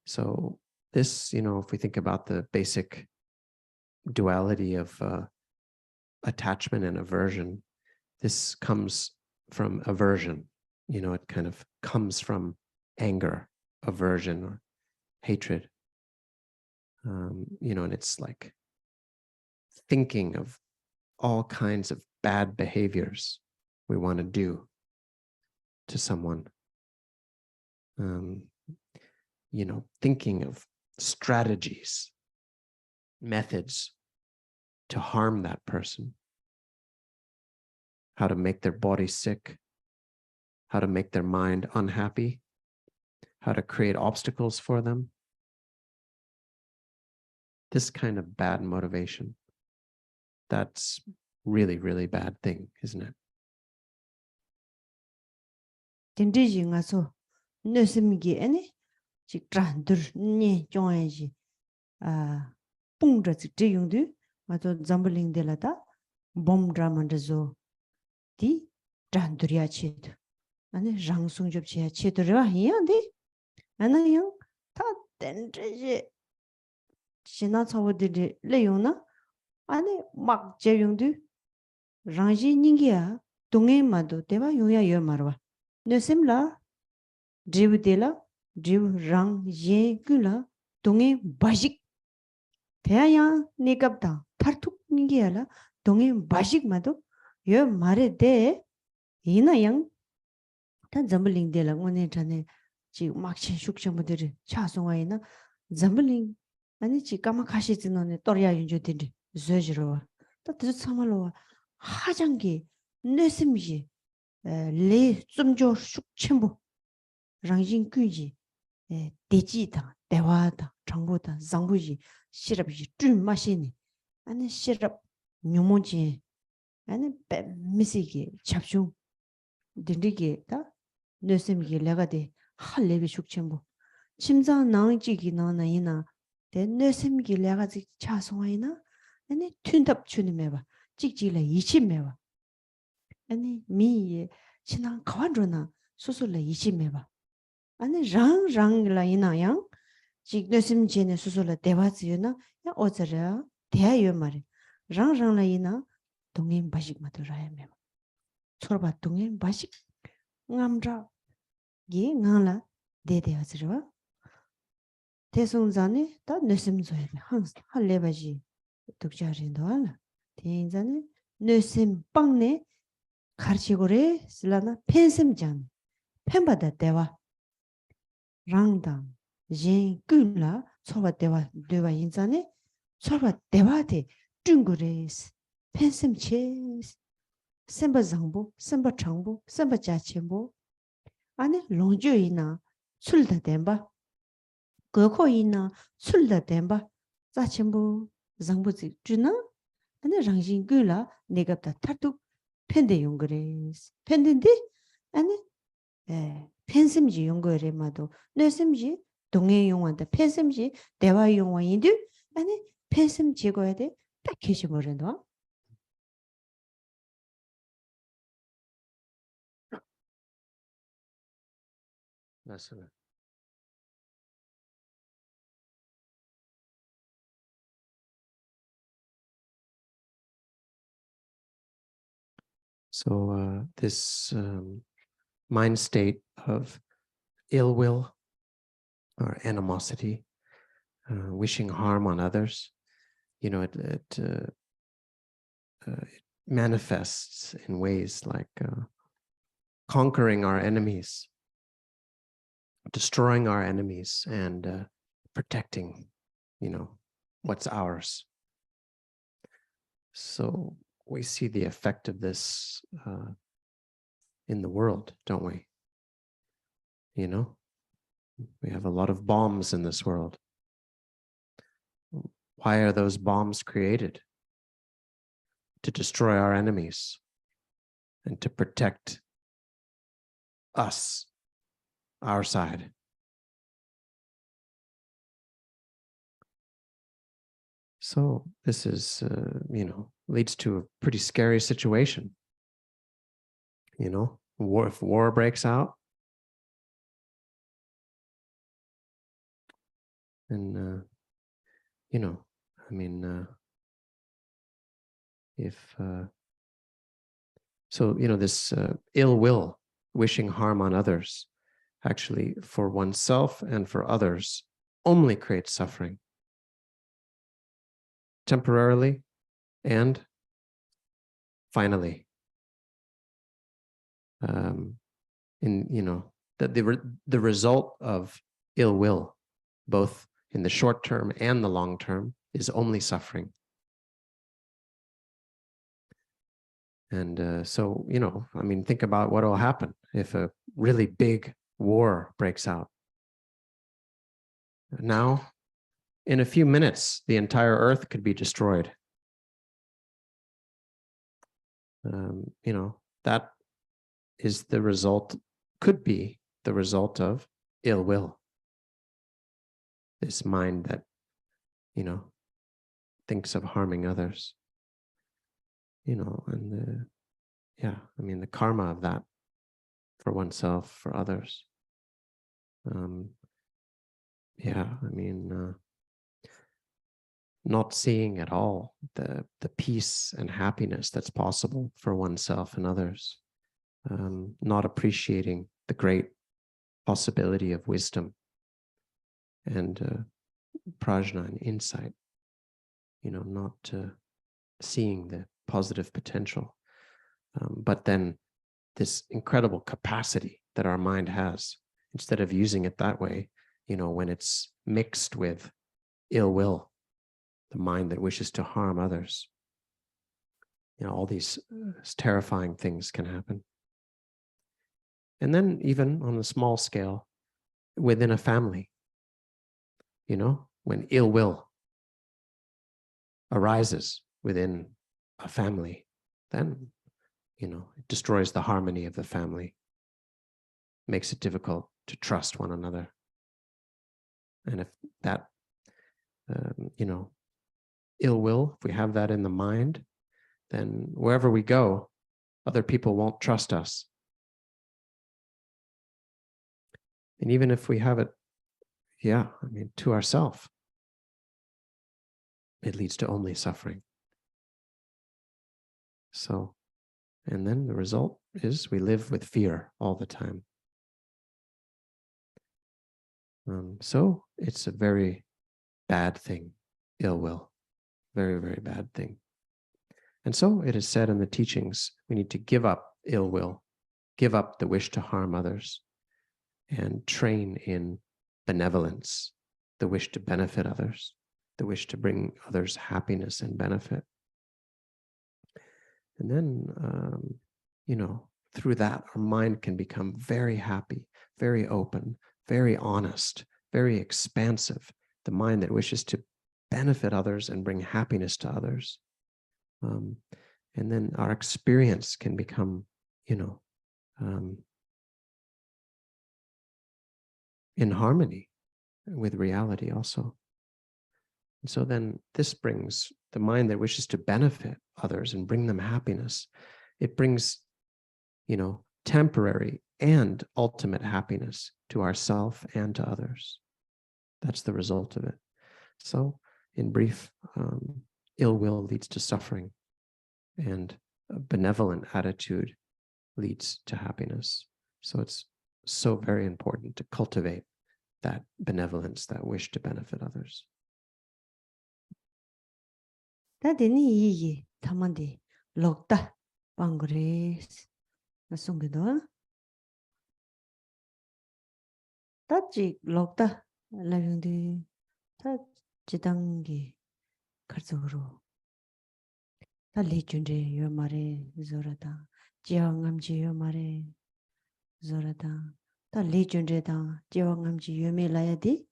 So this, if we think about the basic duality of attachment and aversion, this comes from aversion. It kind of comes from anger, aversion, or hatred. And it's like thinking of all kinds of bad behaviors we want to do to someone. Thinking of strategies, methods to harm that person, how to make their body sick, how to make their mind unhappy, how to create obstacles for them. This kind of bad motivation, that's really, really bad thing, isn't it? 딘디지 가서 느심기 아니 직란들 니 좋아야지 뿡저 지용도 맞아 잠블링데라다 봄드라만데조 디 잔들이야 치드 아니 장송 접치야 치드라 히야데 아나요 다 덴지지 지나쳐버들이 레용나 아니 막 제용도 랑지 닝기야 동해마도 대바 용야 여 말와 느심라 드리브데라 드리브 랑예 그라 동해 바직 대야 니갑다 파르툭 닝기야라 동해 바직마도 여 말에데 이나양 단 잠블링데라 오늘 전에 지 막신 숙청부들이 차송와이나 잠블링 아니 지까마 가시지노네 또리아 윤조들이 저지로 또 참말로 하장기 내심지 레 좀조 숙청부 랑진규지 대지다 대화다 정보다 장부지 시럽이 좀 마시니 아니 시럽 뉴모지 아니 미시기 잡중 딘디게 다 뇌심기 레가데 할레비 숙침보 심장 나응지기 나나이나 데 뇌심기 레가지 차송아이나 아니 튠답 추니메바 찍지라 이치메바 아니 미 신앙 가완로나 수술라 이치메바 아니 랑랑라이나양 직뇌심지네 수술라 대바지유나 야 어저라 대야요 말이 랑랑라이나 동인 바식 마도라야메바 서로바 동인 바식 ngamra gi ngala dedeazro 대송자네 다 느심조에 할레바지 독자린도알 대인자네 느심 빵네 가르치고래 슬라나 펜심장 펜바다 대와 랑당 진 꾼라 소바 대와 되와 인자네 소바 대와데 중국레스 펜심체 semba 장부 semba 자체부 아니 롱주이나 술다 덴바 거코이나 술다 덴바 자체부 장부지 주나 아니 랑진글라 내가다 타투 펜데 용그레스 펜데인데 아니 펜심지 용거레마도 내심지 동해 용한테 펜심지 대화 용어인데 아니 펜심 제거해야 돼딱 계시 모른다 That's it. So this mind state of ill will or animosity, wishing harm on others, it manifests in ways like conquering our enemies, destroying our enemies, and protecting, what's ours. So we see the effect of this in the world, don't we? We have a lot of bombs in this world. Why are those bombs created? To destroy our enemies and to protect us, our side. So this is, leads to a pretty scary situation. If war breaks out, and, this ill will, wishing harm on others, actually for oneself and for others, only creates suffering. Temporarily and finally. That the result of ill will, both in the short term and the long term, is only suffering. And think about what will happen if a really big war breaks out. Now, in a few minutes, the entire earth could be destroyed. That is the result, could be the result of ill will. This mind that, thinks of harming others. And the karma of that for oneself, for others. Not seeing at all the peace and happiness that's possible for oneself and others. Not appreciating the great possibility of wisdom and prajna and insight. Not seeing the positive potential. But then this incredible capacity that our mind has, instead of using it that way, when it's mixed with ill will, the mind that wishes to harm others, all these terrifying things can happen. And then even on a small scale, within a family, when ill will arises within a family, then, it destroys the harmony of the family, makes it difficult to trust one another. And if that, ill will, if we have that in the mind, then wherever we go, other people won't trust us. And even if we have it, to ourselves, it leads to only suffering. So, and then the result is we live with fear all the time. So it's a very bad thing, ill will, very, very bad thing. And so it is said in the teachings, we need to give up ill will, give up the wish to harm others, and train in benevolence, the wish to benefit others, the wish to bring others happiness and benefit. And then, through that, our mind can become very happy, very open, very honest, very expansive, the mind that wishes to benefit others and bring happiness to others. And then our experience can become, in harmony with reality also. And so then this brings the mind that wishes to benefit others and bring them happiness. It brings, temporary and ultimate happiness to ourself and to others. That's the result of it. So in brief, ill will leads to suffering, and a benevolent attitude leads to happiness. So it's so very important to cultivate that benevolence, that wish to benefit others. 다데니 이기 타만디 록다 방그레스 나송게도 다지 록다 라용디 다 지당기 가르적으로 다 레준제 요 말에 조라다 지왕암지 요 말에 조라다 다 레준제다 지왕암지 요메 라야디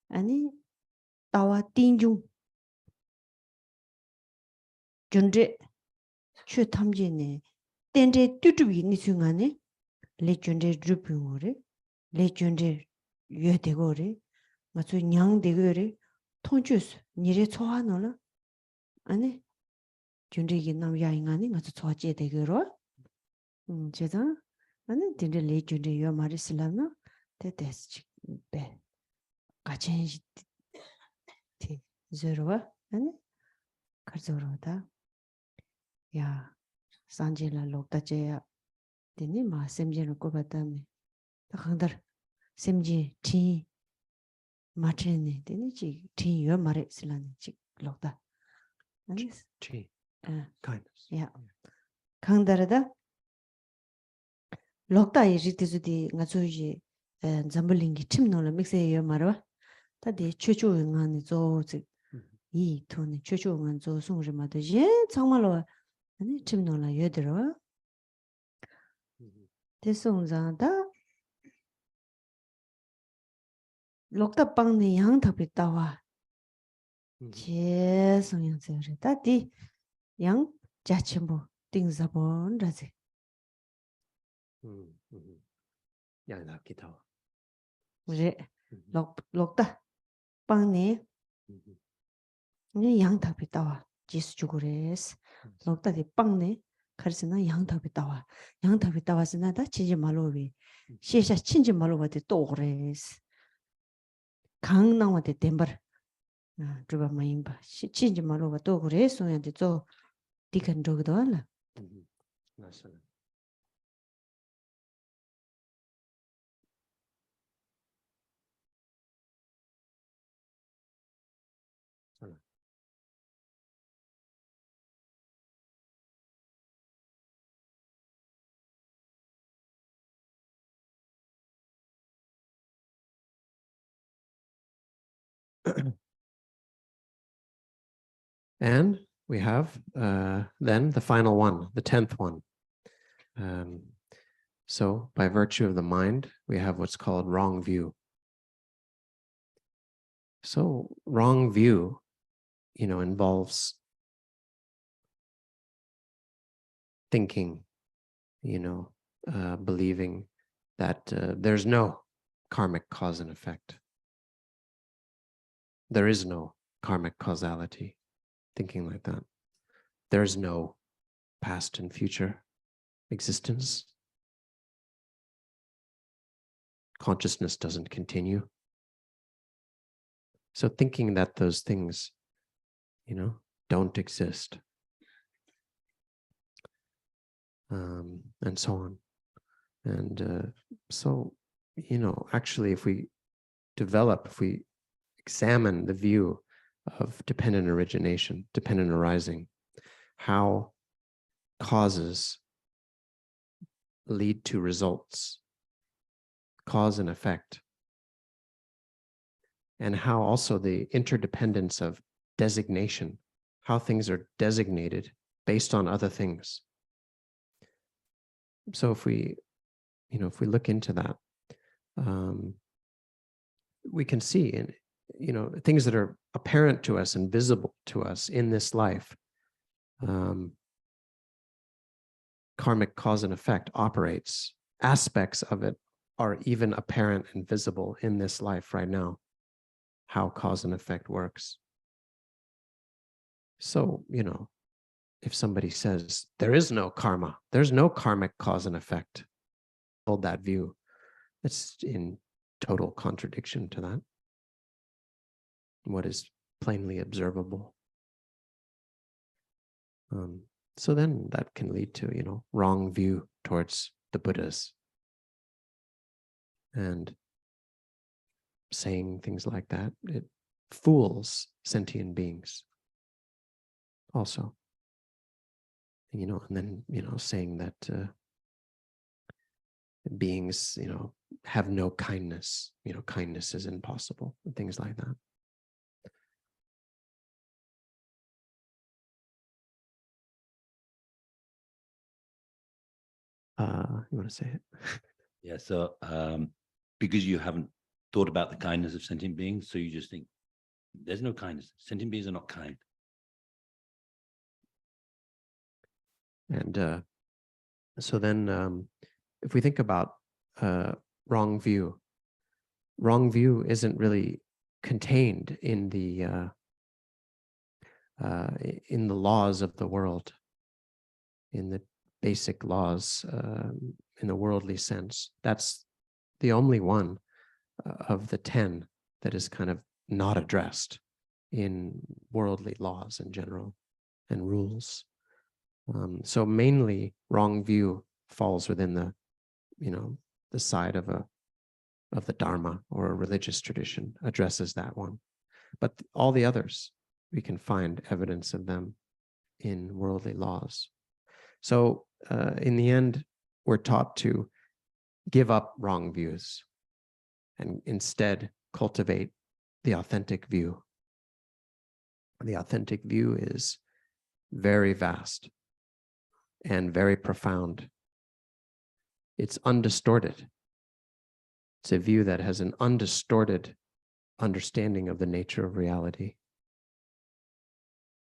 아니 따와 띵중 준제 추 탐지네 땡제 뚜뚜비 니숭아네 레준제 주핑오레 레준제 유대고레 맞소 냥대고레 통주스 니레 초하노라 아니 준제기 남야잉아니 맞소 초하제 대고로 제가 아니 딘데 레준제 요 마리슬라나 테테스 배 가첸지 티 제로와 아니 가르조로다 야 산제라 록다제야 되니 마 셈제는 꼬바다네 다한들 셈지 티 마체네 되니 티 요 말에 슬라네 지 록다 아니 Chi, 아 kindness. 야 강다르다 록다이 리티즈디 ngazoji 잠블링기 팀노라 믹세 요 말와 다디 최초응안이 조지 이 돈이 최초응안 조 송르마도 예 정말로 아니 팀노라 여들어 대송자다 록다 빵니 양답이 따와 제 성향세를 다디 양 자침보 띵자본 라지 양나 기타. 우리 록다 빵니 니 양답이 따와 지수 주고레스 록다디 빵니 가르스나 양답이 따와 양답이 따와스나다 치지 말로비 시샤 친지 말로바디 또 그레스 강나와데 덴버 주바 마임바 친지 말로바 또 그레스 소한테 저 디칸 저거도라 맞습니다. And we have then the final one, the 10th one. So by virtue of the mind, we have what's called wrong view. So wrong view, involves thinking, believing that there's no karmic cause and effect. There is no karmic causality, thinking like that. There's no past and future existence. Consciousness doesn't continue. So thinking that those things, don't exist, and so on. And so, actually, if we examine the view of dependent origination, dependent arising, how causes lead to results, cause and effect, and how also the interdependence of designation, how things are designated based on other things. So if we look into that, we can see things that are apparent to us and visible to us in this life. Karmic cause and effect operates. Aspects of it are even apparent and visible in this life right now, how cause and effect works. So, if somebody says there is no karma, there's no karmic cause and effect, hold that view, it's in total contradiction to that, what is plainly observable. So then that can lead to, wrong view towards the Buddhas, and saying things like that, it fools sentient beings also. And then, saying that beings, have no kindness, kindness is impossible, and things like that. You want to say it? Yeah, so because you haven't thought about the kindness of sentient beings, so you just think there's no kindness. Sentient beings are not kind. And so then if we think about wrong view isn't really contained in the laws of the world, in the basic laws, in the worldly sense. That's the only one of the 10 that is kind of not addressed in worldly laws in general and rules. So mainly wrong view falls within the side of the Dharma or a religious tradition, addresses that one. But all the others, we can find evidence of them in worldly laws. So in the end, we're taught to give up wrong views and instead cultivate the authentic view. The authentic view is very vast and very profound. It's undistorted. It's a view that has an undistorted understanding of the nature of reality.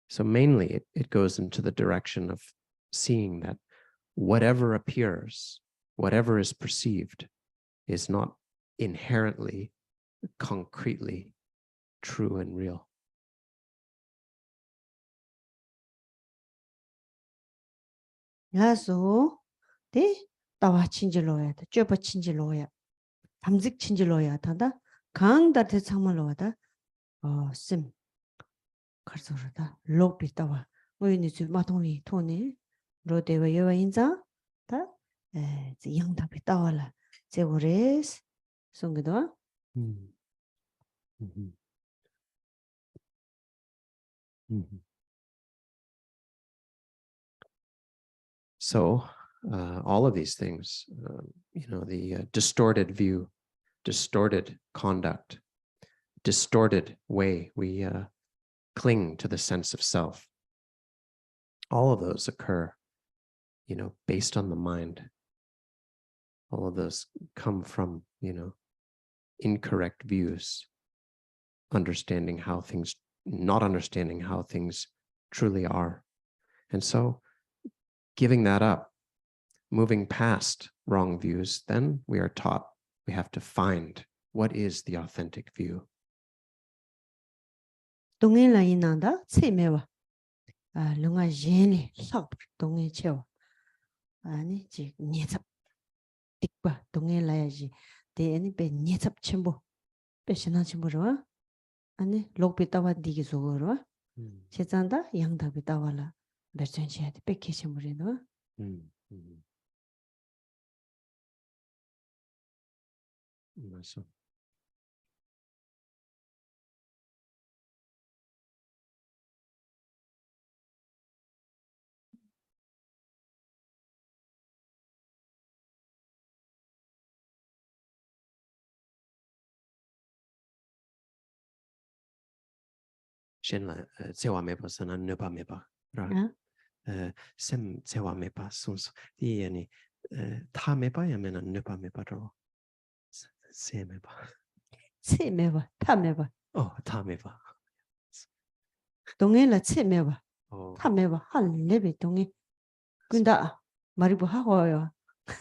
So mainly it goes into the direction of seeing that whatever appears, whatever is perceived, is not inherently, concretely true and real. 야소 데 따와 친질로야 쩌버 친질로야 담직 친질로야 단다 강다테 창말로다 심 가르쳐다 로비 따와 뭐이니 주 마동이 토네 로데와 여와 인자 다 양답이 따와라 제고레스 송기도 So all of these things, the distorted view, distorted conduct, distorted way we cling to the sense of self, all of those occur, based on the mind. All of those come from, incorrect views, not understanding how things truly are. And so giving that up, moving past wrong views, then we are taught we have to find what is the authentic view. 동해 라인나다 체메와 롱아 옌리 럽 동해 체와 아니 지 니잡 틱바 동해 라야지 데니 베 니잡 쳔보 베시나 쳔보로 아니 록비타와 디기 소거로 제잔다 양다비 따와라 베전시야 베케시무리노 So Shenla Sewa Mepa Sana Nupa Mepa. Sem Sewa Mepa Suns the any Ta Mepa Yamena Nupa Mepa Dro. Se Mepa. 체메와 타메와 Oh, Ta Mepa. 동해라 체메와 Oh, 타메와 한 레베 동해 근다 말이고 하고요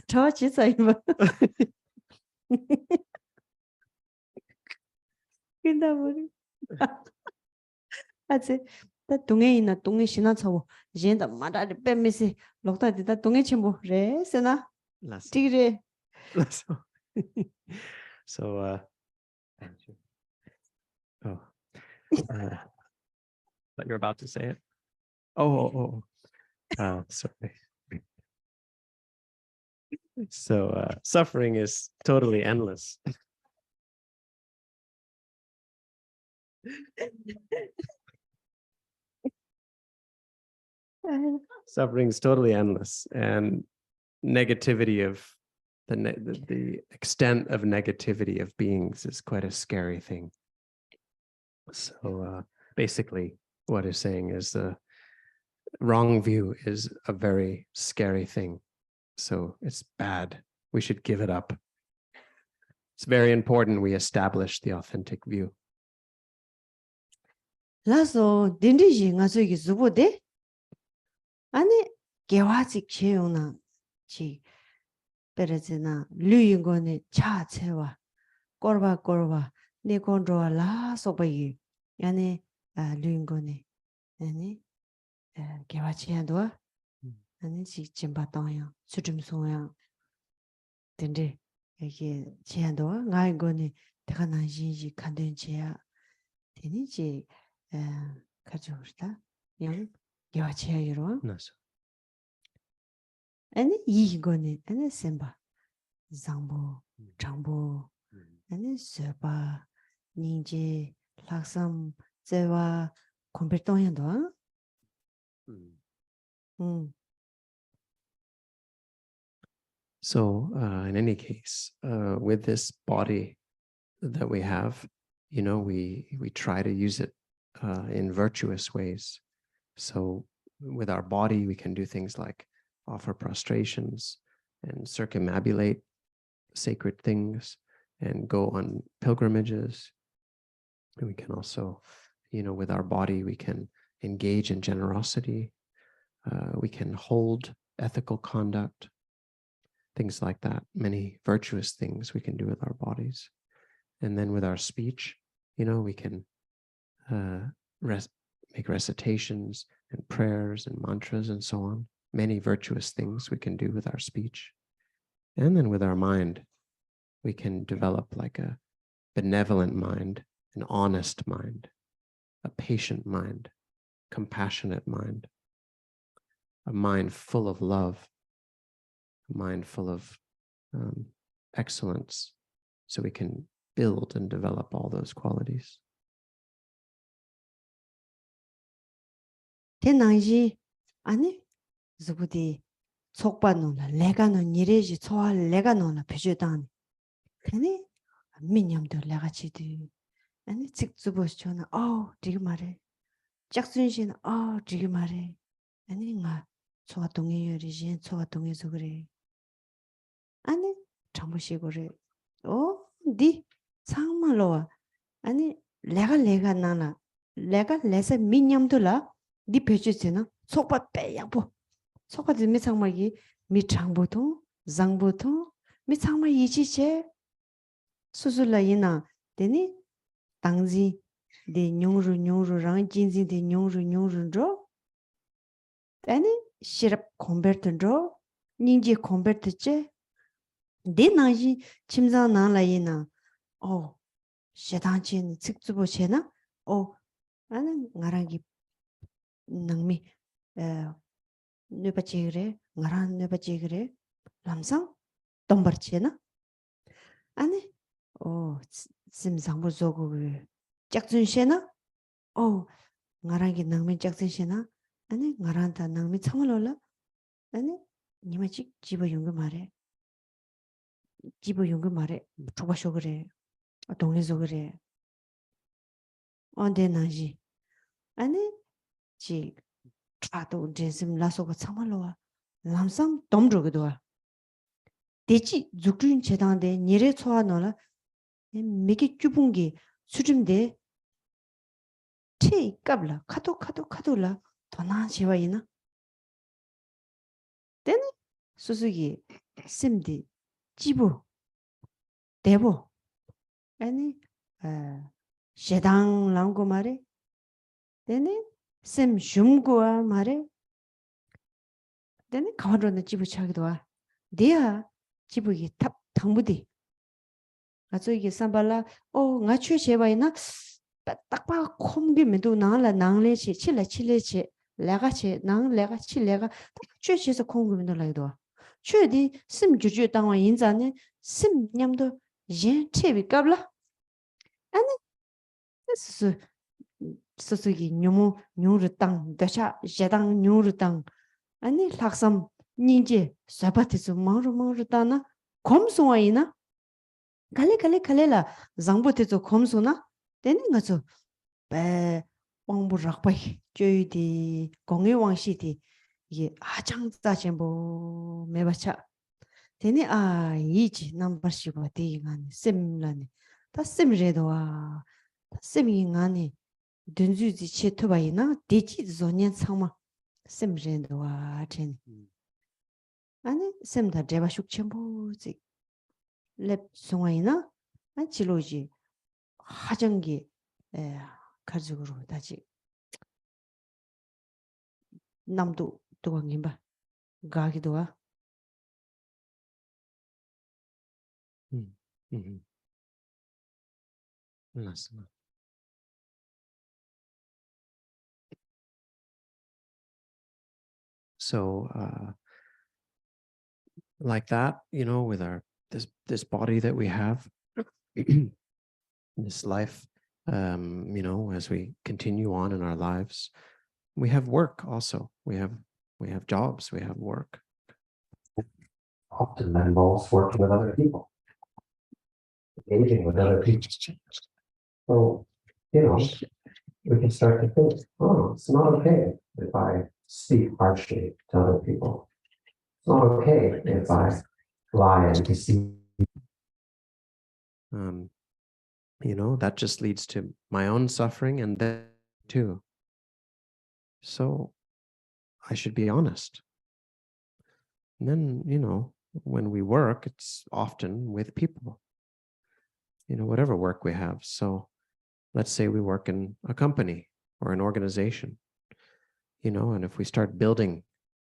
저 진짜 이거 근다 머리 아직 다 동해 있나 동해 신나서 이제다 말아리 빼면서 록다디다 동해 첨부 레스나 less. 디그레 So, but you're about to say it. Sorry. So, suffering is totally endless. Suffering is totally endless, and negativity of the extent of negativity of beings is quite a scary thing. So basically what it's saying is the wrong view is a very scary thing. So it's bad. We should give it up. It's very important we establish the authentic view. 라서 딘디지 가서기 주보데 아니 개화직 제용나 지 베르지나 류인고네 차체와 꼬르바 네 콘트롤라 소바이 야네 류인고네 아니 개화치야도 아니 지 짐바도야 수줌소야 딘디 이게 제한도 나이고네 내가 나지지 간den지야 되니지 가져오다 양 개화치야로 Yes. 아니 이거네 아니 셈바 장보 장보 아니 서바 닌지 락삼 제와 컴퓨터연도 So in any case, with this body that we have, we try to use it in virtuous ways. So with our body, we can do things like offer prostrations and circumambulate sacred things and go on pilgrimages. And we can also, with our body, we can engage in generosity. We can hold ethical conduct, things like that, many virtuous things we can do with our bodies. And then with our speech, we can make recitations and prayers and mantras and so on, many virtuous things we can do with our speech. And then with our mind, we can develop like a benevolent mind, an honest mind, a patient mind, compassionate mind, a mind full of love, a mind full of excellence, so we can build and develop all those qualities. 대나지 아니 저부디 속반노나 내가는 이래지 소할 내가 노나 표주단 되니 민념도 내가지도 아니 직주보시잖아 지금 말해 짝순신 지금 말해 아니 나 소화 동의열이지 소화 동의서 그래 아니 정보시고래 네 상말로 아니 내가 나나 내가 내서 민념도라 네 표주잖아 속바 빼야보 속아지 미창마기 미창보통 장보통 미창마 이지체 수술라이나 되니 당지 데 뇽루 랑진지 데 뇽루 아니 시럽 컨버트로 닌지 컨버트체 데나지 침장 나라이나 어 셰단친 직주보체나 어 아니 나랑기 낭미 에 뇌바지그래 나랑 뇌바지그래 람상 dombarchena 아니 심상부 조고 짝준셰나 나랑기 낭미 짝준셰나 아니 나란다 낭미 참을올라 아니 니마치 집어 용거 말해 집어 용거 말해 초바쇼 그래 동네서 그래 언제 나지 아니 지 차도 진심 라소가 참을로와 람상 dom주기도 대치 죽준 제단데 니레 초아노라 미기 주bun기 수준데 체 갑라 카도라 도나 제와이나 때는 수수기 심디 지부 대보 아니 제당 랑고 말에 때는 심 줌고아 말에 때는 가만로는 지부 차기도 와 내야 지부기 탑 당부디 아주 이게 삼발라 nga chue chewaina takpa khomge medu nangla nangle che chile che lega che nang lega chi lega chue che서 khomge medu laido chue di sim juju tangwa yinzane sim nyamdo yen chebi kabla ani susugi nyomu nyuru tang dacha jedang nyuru tang ani laksam ninje sabatisu mangru tana komsuwaina 칼레라 장보테도 검소나 되는 거죠. 배 왕부 락바이 저희디 공의 왕시디 이게 아장자전보 매바차 되니 이지 남바시고 대인한 셈라네 다 셈레도와 셈이가네 든주지 체토바이나 대지 존년 상마 셈레도와 전 아니 셈다 제바 숙첨보지 랩 송아이나 안치로지 하정기 가족으로 다시 남도 도광님바 가기도 와 맞습니다. So like that, with our this body that we have, this life, as we continue on in our lives, we have work also. We have jobs, we have work. Often that involves working with other people, engaging with other people. So, we can start to think, it's not okay if I speak harshly to other people. It's not okay if I lie and deceive. That just leads to my own suffering and then too. So I should be honest. And then, when we work, it's often with people, whatever work we have. So let's say we work in a company or an organization, and if we start building,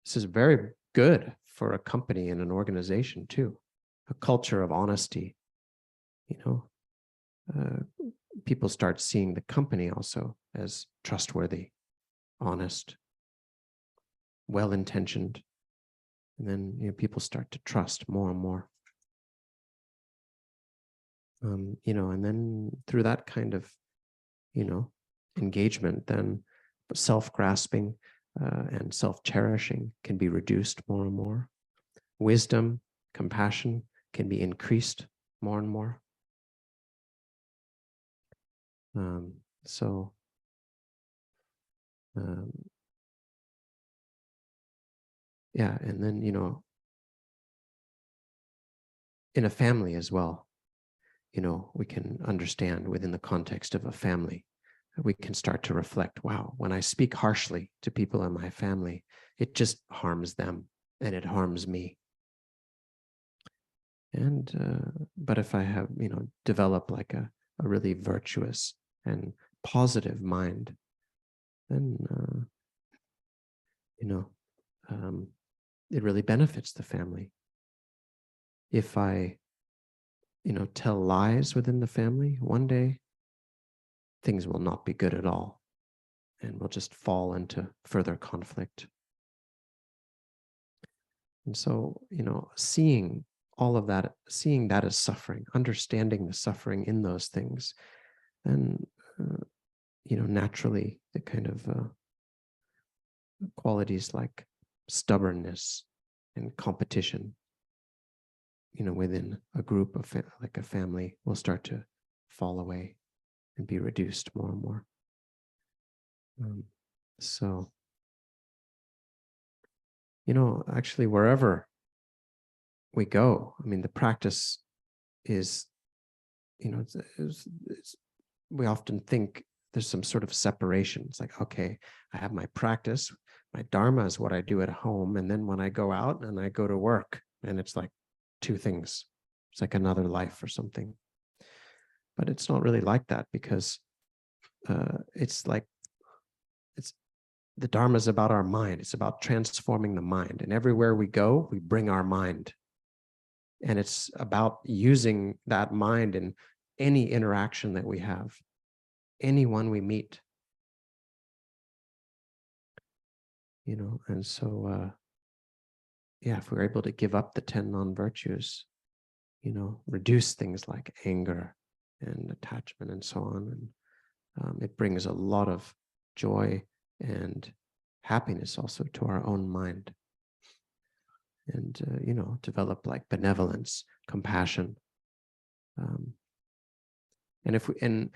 this is very good for a company and an organization too, a culture of honesty, people start seeing the company also as trustworthy, honest, well-intentioned, and then people start to trust more and more. And then through that kind of, engagement, then self-grasping and self-cherishing can be reduced more and more. Wisdom, compassion can be increased more and more. Yeah, and then, in a family as well, we can understand within the context of a family, we can start to reflect, wow, when I speak harshly to people in my family, it just harms them and it harms me. And but if I have, develop like a really virtuous and positive mind, then it really benefits the family. If I tell lies within the family, one day things will not be good at all, and we'll just fall into further conflict. And so, seeing all of that, seeing that as suffering, understanding the suffering in those things, and naturally the kind of qualities like stubbornness and competition, within a group of like a family, will start to fall away and be reduced more and more. So, actually, wherever we go, I mean, the practice is, we often think there's some sort of separation. It's like, okay, I have my practice, my dharma is what I do at home, and then when I go out and I go to work, and it's like two things. It's like another life or something. But it's not really like that, because it's like, the dharma is about our mind. It's about transforming the mind, and everywhere we go, we bring our mind. And it's about using that mind in any interaction that we have, anyone we meet. And so, if we're able to give up the 10 non-virtues, reduce things like anger and attachment and so on, and it brings a lot of joy and happiness also to our own mind. And, develop like benevolence, compassion. And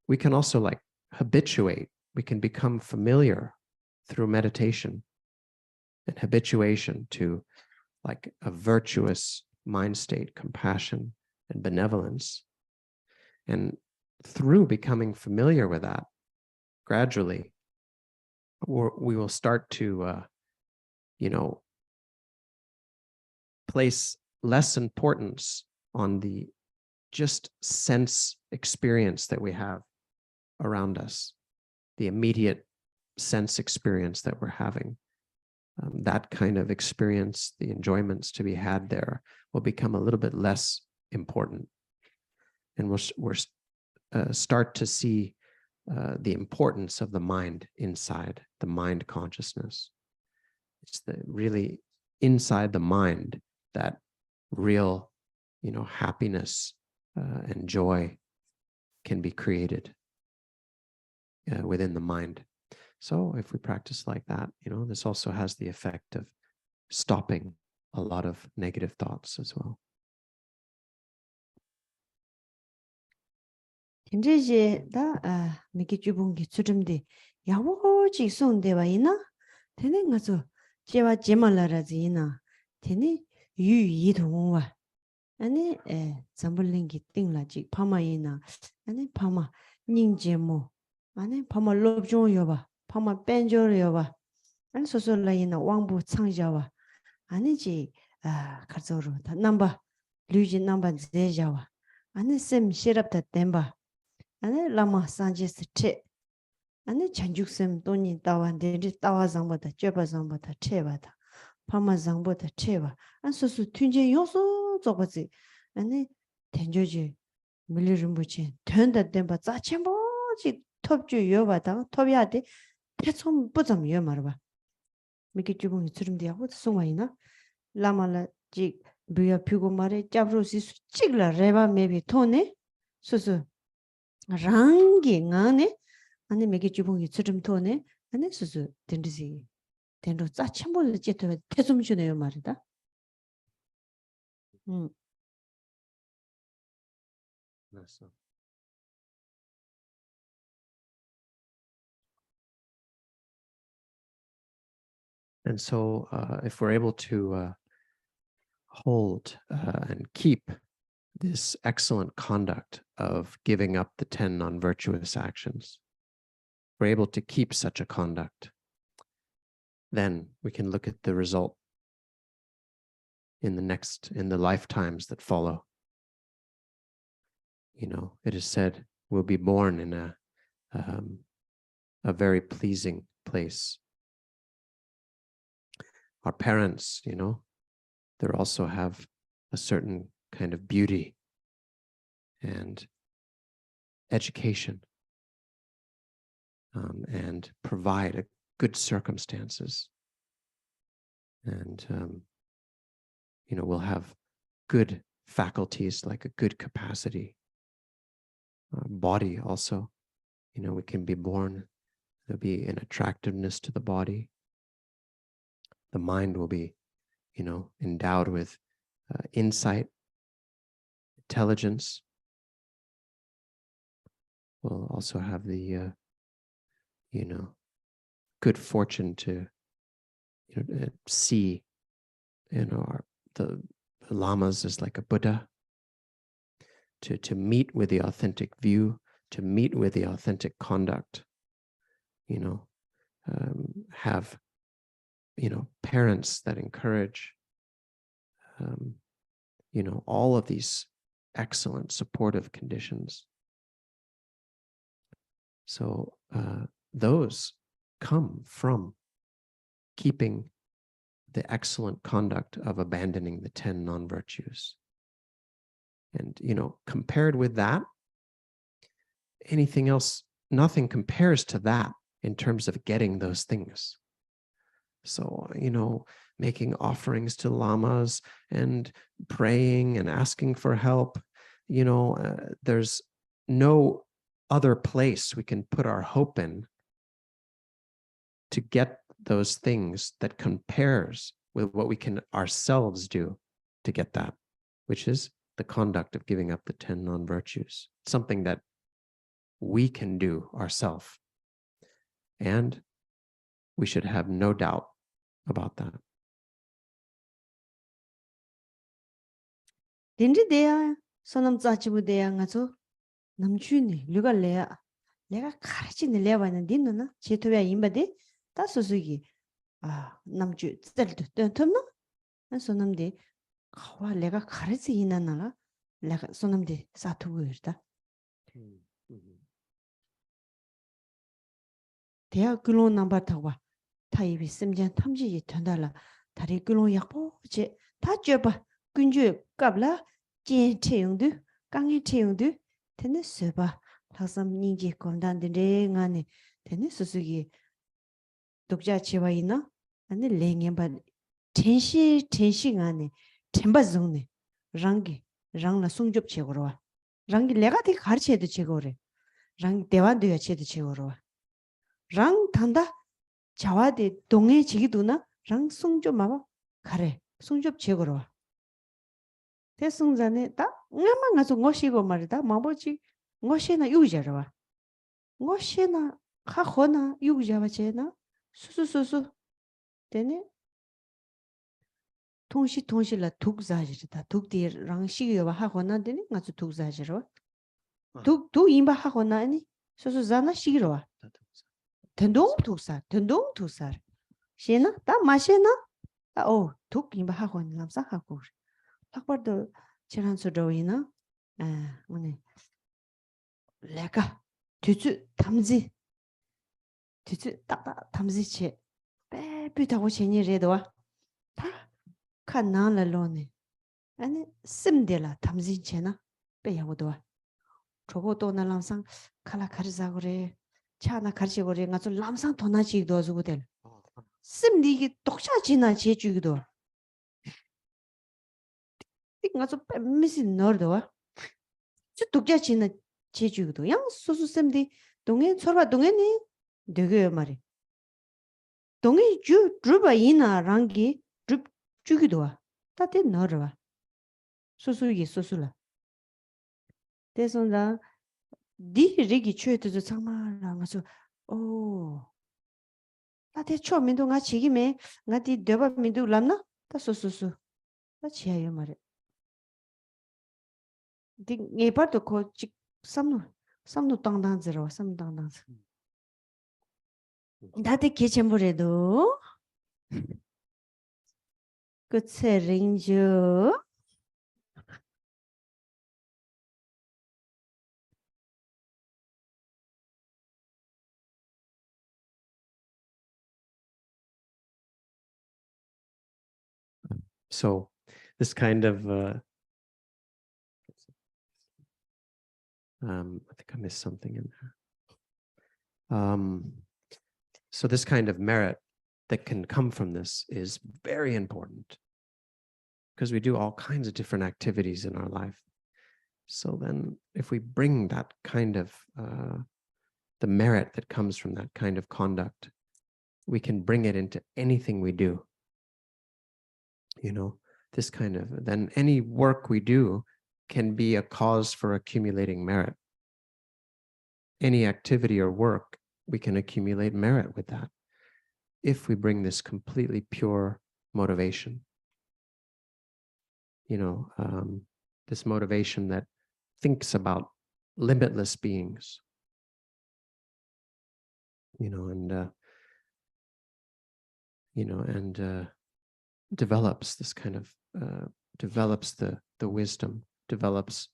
we can also like habituate, we can become familiar through meditation and habituation to like a virtuous mind state, compassion and benevolence. And through becoming familiar with that, gradually, we will start to, place less importance on the just sense experience that we have around us, the immediate sense experience that we're having. That kind of experience, the enjoyments to be had there, will become a little bit less important. And we'll start to see the importance of the mind inside, the mind consciousness. It's really inside the mind that real, happiness and joy can be created within the mind. So if we practice like that, this also has the effect of stopping a lot of negative thoughts as well. 이제 다 미기 주봉기 추름데 야워지 송데와 이나 되는 거죠. 제와 제말라라지나 되니 유이동와 아니 잠불링기 띵라지 파마이나 아니 파마 닝제모 아니 파마 롭종여봐 파마 뺀조여봐 아니 소소라이나 왕부 창자와 아니지 가서로 다 넘바 류지 넘바 제자와 아니 셈 시럽다 템바 아니 라마 산지스 체 아니 찬죽셈 돈이 따완데리 따와상보다 쩨바상보다 체바다 파마상보다 체바 안 소소 튠제 요소 저거지 아니 텐조지 밀리rum부치 텐다 템바 짜쳔보지 톱주 요바다 톱야데 태som 부점 요 말봐 미기 주봉이 주름디하고 송와이나 라마라 지 부야 피고 말에 짭로시 찍라 레바 메비 토네 소소 랑기 나네 아니 메기 주봉이 주름 토네 아니 소소 덴디시 덴로 짜쳔볼 제토 태som 주네요 말이다. Yes. And so if we're able to hold and keep this excellent conduct of giving up the 10 non-virtuous actions, we're able to keep such a conduct, then we can look at the result in the lifetimes that follow. You know, it is said we'll be born in a very pleasing place. Our parents, you know, they also have a certain kind of beauty and education, and provide good circumstances. And, you know, we'll have good faculties, like a good capacity. Body also, you know, we can be born, there'll be an attractiveness to the body. The mind will be, you know, endowed with insight, intelligence. We'll also have the, you know, good fortune to, you know, see, you know, the lamas as like a Buddha, to meet with the authentic view, to meet with the authentic conduct, you know, have, you know, parents that encourage, you know, all of these excellent supportive conditions. So those come from keeping the excellent conduct of abandoning the 10 non-virtues. And, you know, compared with that, anything else, nothing compares to that in terms of getting those things. So, you know, making offerings to lamas and praying and asking for help, you know, there's no other place we can put our hope in to get those things that compares with what we can ourselves do to get that, which is the conduct of giving up the 10 non-virtues, something that we can do ourselves. And we should have no doubt about that. Dindi deya sonam zachibu deya ngazo namchuni luga leya 내가 가르치는 레와는 dinna 제토야 임바데 다 소소기 남주 წერ도 덤나 손남데 가와 내가 가르치이나나 내가 손남데 사투고 있다 대학 근로 넘버 타와 타입이 심전 탐지이 된달라 다리 근로 약보 제다 줘봐 근주 갑라 제 채용도 강의 채용도 되는 서봐 다섬 닌지 건단데 안에 되는 수수기 독자 지와이나 아니 랭엠바 텐시 안에 템바종네 랑기 랑나 송접 제거로와 랑기 내가 되 가르쳐도 제거래 랑 대화도야 제도 제거로와 랑 단다 자와데 동해 지기도나 랑 송접 마마 가래 송접 제거로와 대승자네 다 응만 가서 ngosi고 말이다 마보지 ngosena 유저와 ngosena 가호나 유저와제나 수수수수 되네 통시라 독자지다 독디랑 시기와 하고나 되네 가서 독자지로 독 임바 하고나 아니 수수자나 시기로와 된동 독사 시나 다 마시나 독 임바 하고나 남사하고 탁버도 지난주도이나 오늘 내가 뒤주 담지 딱딱 담지체 빼비다고 제니래도와 다 칸나라로네 아니 심데라 담지체나 빼야고도와 저거도 나랑상 칼라 가르자 그래 차나 가르치 그래 가서 람상 도나지도 주고 될 심디기 독자지나 제주기도 가서 빼미시 너도와 저 독자지나 제주도 양 소수쌤디 동해 서로 동해니 되게 말이 동해 주바 이나 랑기 주 주기도와 따뜻 너르와 소수기 소수라 대선다 디리기 추에도 상마랑 가서 따뜻 처음인도 가 지기매 나디 되바 민도 람나 다 소수수 다 지야요 말이 디 네버도 코직 삼노 땅당즈로 삼당당즈 다들 개체물에도 Good saying you. So this kind of, I think I missed something in there. So this kind of merit that can come from this is very important because we do all kinds of different activities in our life. So then if we bring that kind of, the merit that comes from that kind of conduct, we can bring it into anything we do. You know, this kind of, then any work we do can be a cause for accumulating merit. Any activity or work, we can accumulate merit with that if we bring this completely pure motivation. You know, this motivation that thinks about limitless beings. You know, and develops this kind of, develops the wisdom, develops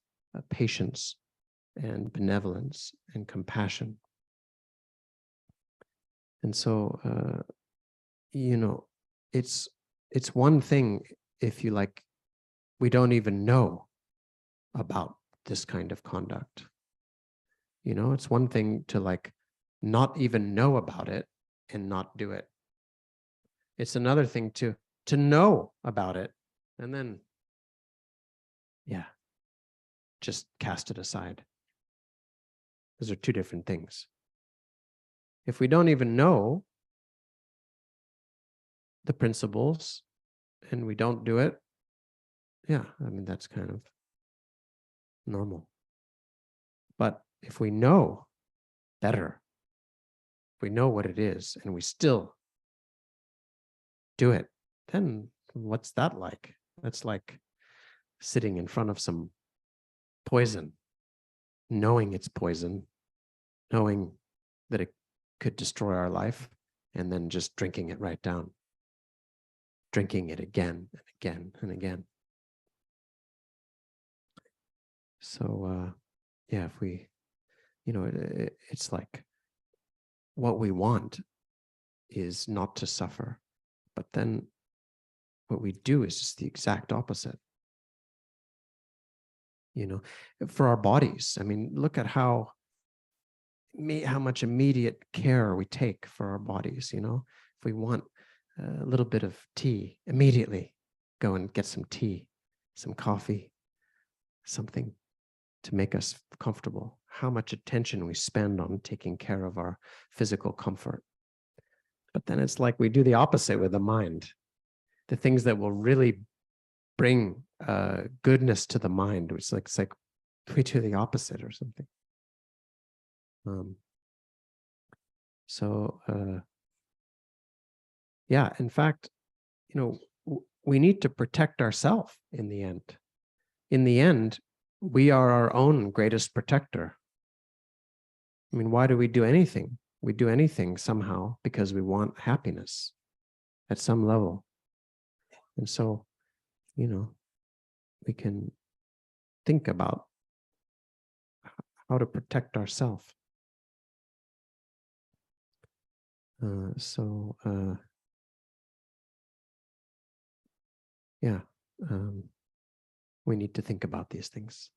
patience and benevolence and compassion. And so, you know, it's one thing if you like, we don't even know about this kind of conduct. You know, it's one thing to like not even know about it and not do it. It's another thing to know about it and then, yeah, just cast it aside. Those are two different things. If we don't even know the principles and we don't do it, yeah, I mean, that's kind of normal. But if we know better, if we know what it is and we still do it, then what's that like? That's like sitting in front of some poison, knowing it's poison, knowing that it could destroy our life, and then just drinking it right down, drinking it again and again and again. So, yeah, if we, you know, it's like what we want is not to suffer, but then what we do is just the exact opposite. You know, for our bodies, I mean, look at how much immediate care we take for our bodies. You know, if we want a little bit of tea, immediately go and get some tea, some coffee, something to make us comfortable. How much attention we spend on taking care of our physical comfort. But then it's like we do the opposite with the mind. The things that will really bring goodness to the mind, it's like we do the opposite or something. Yeah, in fact, you know, we need to protect ourselves in the end. In the end, we are our own greatest protector. I mean, why do we do anything? We do anything somehow because we want happiness at some level. And so, you know, we can think about how to protect ourselves. Yeah, we need to think about these things.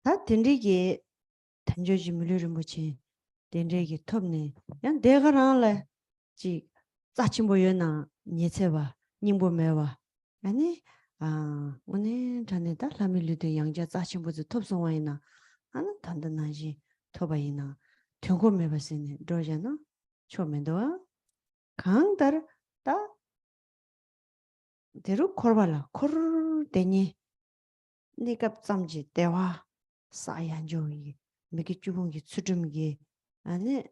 다 딘리기 단조지 물류를 뭐지 딘리기 톱네 양 대가랑래 지 짜침보여나 니체와 닝보매와 아니 오늘 전에다 라밀리도 양자 짜침보즈 톱송와이나 아는 단단하지 톱아이나 경고매봤으니 로잖아 처음에도 강달 다 대로 걸발라 걸 되니 니가 잠지 대화 사양조이 미기 주봉기 수dum기 아니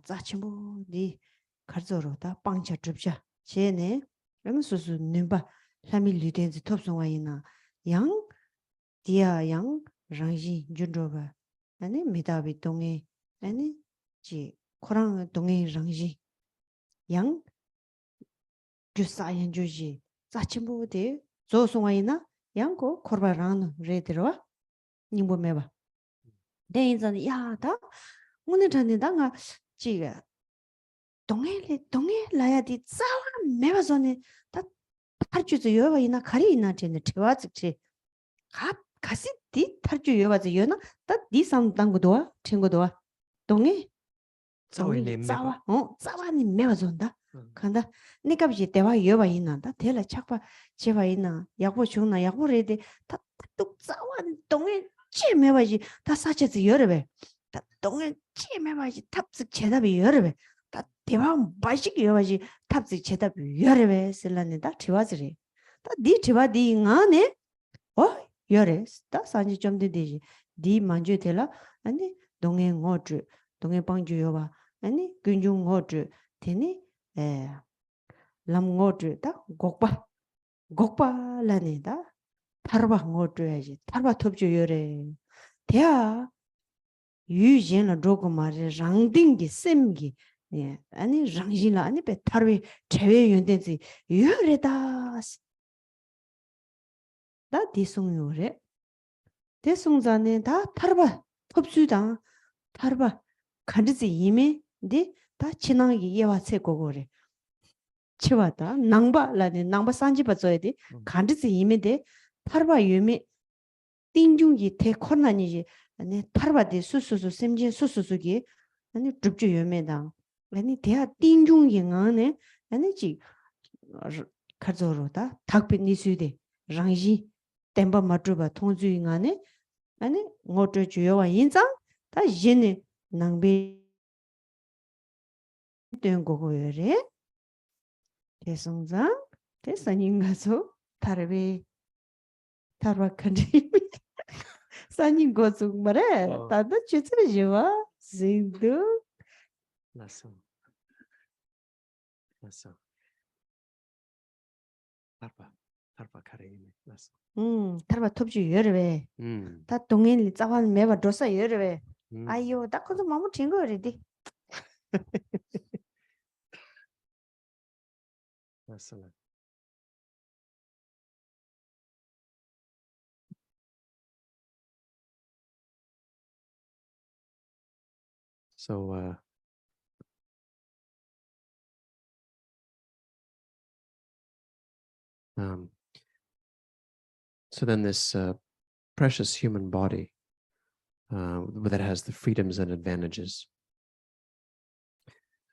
자치모디 가르조로다 빵차 줍자 제네 그러면서서 님바 라밀리덴지 톱송와이나 양 디아 양 랑지 준조가 아니 미다비 동에 아니 지 코랑 동에 랑지 양 주사연 주지 자침보데 조송아이나 양고 코르바랑 레드로와 님보메바 대인전 야다 오늘 전에 당아 지가 동해 라야디 싸와 매바전에 다 탈주도 여와이나 가리이나 전에 태와직지 가시디 탈주 여와지 여나 다 디삼 당고도와 친구도와 동해 싸와 싸와니 매바전다 간다 니값이 대화 여와이나다 대라 착바 제와이나 약보 중나 약보레데 다뚝 싸완 동해 찌매와지 다 사체지 여러배 다 동해 찌매와지 탑식 제답이 여러배 다 대화 바식 여와지 탑식 제답이 여러배 쓸라니다 지와지리 다니 지와디 나네 여래 다 산지 좀 되지 디 만주 되라 아니 동해 ngo주 동해 방주 여와 아니 근중 ngo주 되니 람ngo주 다 곡바라니다 타르바 ngo주야지 타르바 톱주 여래 대야 유진의 조그마리 랑딩기 셈기 예 아니 랑진라 아니 배 타르비 제외 연대지 여래다 다 디송요래 대송자네 다 타르바 톱수다 타르바 간지지 이미 다 지나기 예와세 고고래 치와다 낭바라네 낭바 산지바 줘야 돼 간지지 이미데 타르바 유미 띵중기 대코나니지 아니 타르바디 수수수 셈진 수수수기 아니 줍주 유메다 아니 대야 띵중기 안에 아니 지 카조로다 탁빈니수데 랑지 템바 마트바 통주인 안에 아니 ngoto 주요와 인상 다 예네 낭비 된 거고요래 대성장 대산인 가서 타르비 타르바 컨디 산인 거서 말해 다다 주스를 좋아 진도 Lasso. Tarpa kareime. Lasso. 타르바 톱주 여러배 다 동행이 짜완 매바 도사 여러배 Mm. 아이요 딱 그도 마무 징거리디 Excellent. So, so then this precious human body that has the freedoms and advantages,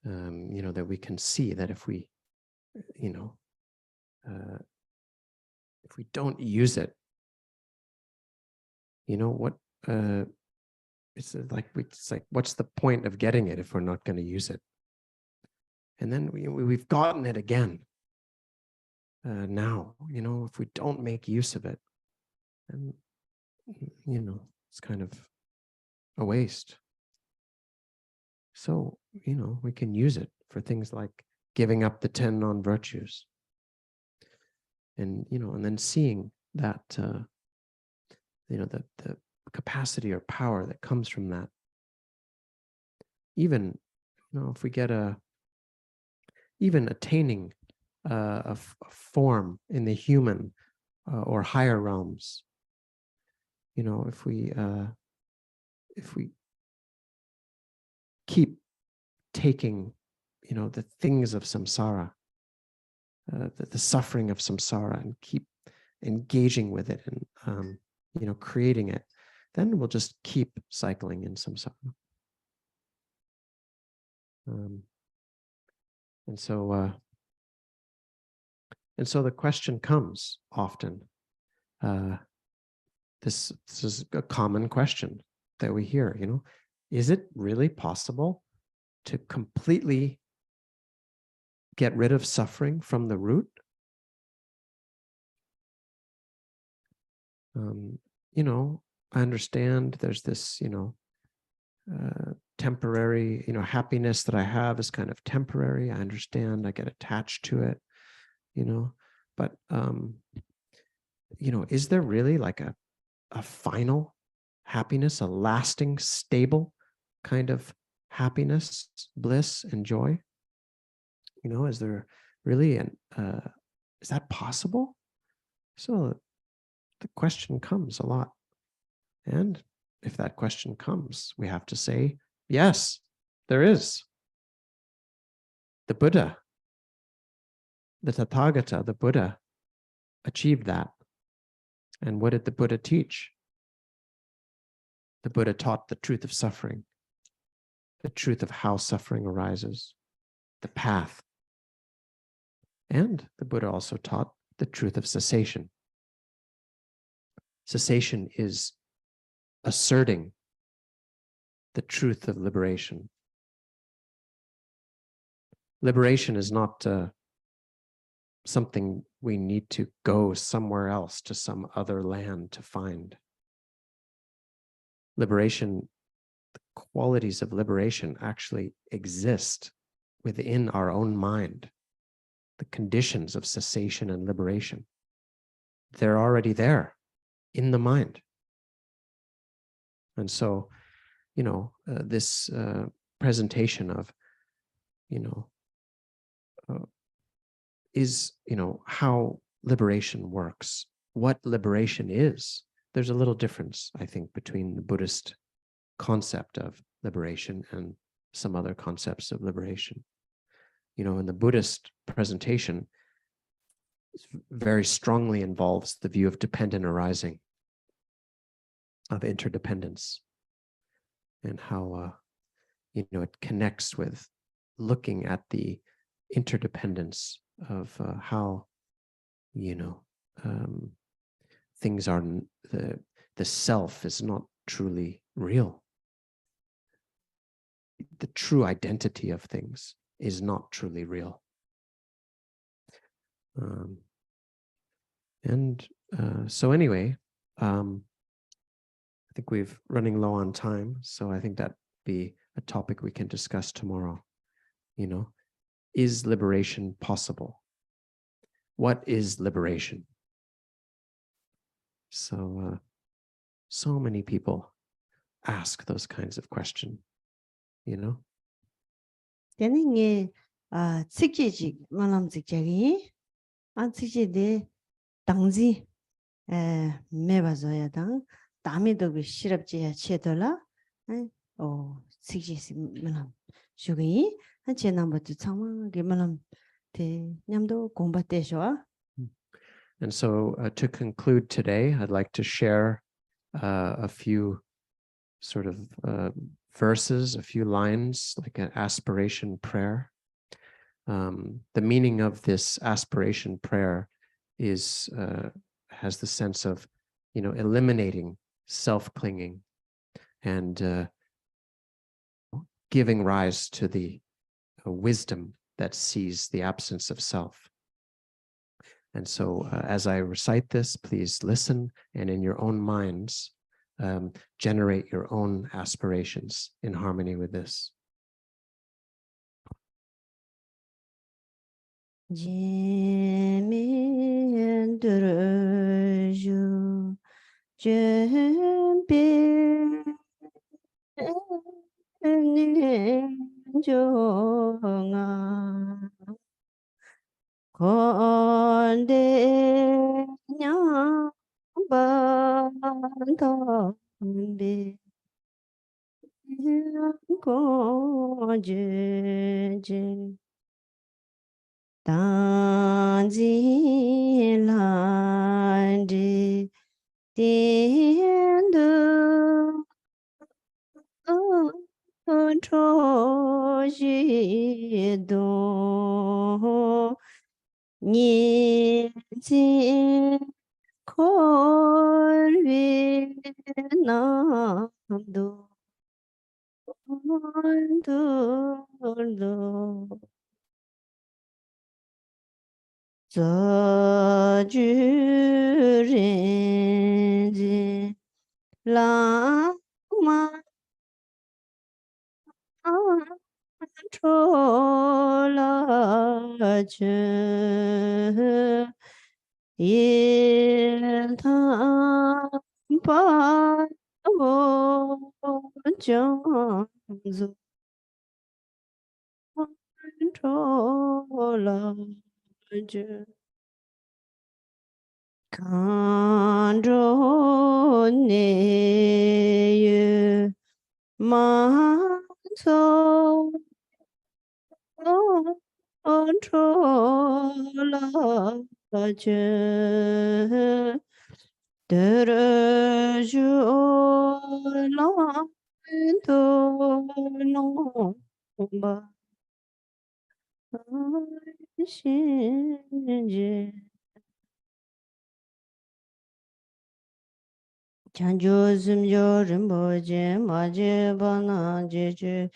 that we can see that if we, if we don't use it, what it's like what's the point of getting it if we're not going to use it? And then we've gotten it again. Now, if we don't make use of it, then it's kind of a waste. So, we can use it for things like giving up the 10 non-virtues. And, and then seeing that, the capacity or power that comes from that. Even, if we get even attaining a form in the human or higher realms, if we keep taking, the things of samsara, the suffering of samsara, and keep engaging with it and, creating it, then we'll just keep cycling in samsara. And so the question comes often. This is a common question that we hear. Is it really possible to completely get rid of suffering from the root? I understand there's this, temporary, happiness that I have is kind of temporary. I understand I get attached to it, but, is there really like a final happiness, a lasting, stable kind of happiness, bliss, and joy? You know, is there really is that possible? So the question comes a lot. And if that question comes, we have to say, yes, there is. The Buddha, the Tathagata, the Buddha, achieved that. And what did the Buddha teach? The Buddha taught the truth of suffering, the truth of how suffering arises, the path. And the Buddha also taught the truth of cessation. Cessation is asserting the truth of liberation. Liberation is not something we need to go somewhere else to some other land to find. Liberation, the qualities of liberation actually exist within our own mind. The conditions of cessation and liberation, they're already there in the mind. And so, you know, this presentation of, you know, is, you know, how liberation works, what liberation is. There's a little difference, I think, between the Buddhist concept of liberation and some other concepts of liberation. You know, in the Buddhist presentation, very strongly involves the view of dependent arising, of interdependence, and how, you know, it connects with looking at the interdependence of how, you know, things are, the self is not truly real. The true identity of things is not truly real. So anyway, I think we've running low on time, so I think that'd be a topic we can discuss tomorrow. You know, is liberation possible? What is liberation? So, so many people ask those kinds of questions, you know? Tening 직지직 만남 직자기 안 직지데 당지 매봐줘야 당 담에도 그 시럽지야 치더라 직지직 만남 주기 한 지난번부터 참게 만남 대 냠도 공부대셔. And so to conclude today, I'd like to share a few sort of verses, a few lines, like an aspiration prayer. The meaning of this aspiration prayer is has the sense of, you know, eliminating self-clinging and giving rise to the wisdom that sees the absence of self. And so as I recite this, please listen, and in your own minds, generate your own aspirations in harmony with this. 건대 냥반도비 고제제 당진란지 딘두 초시도 니진 콜비남도 돌도 저주린지 라마 초라주 일탄바 Khandro-la manso controla je chanjo simjo rinpoche maje bana jeje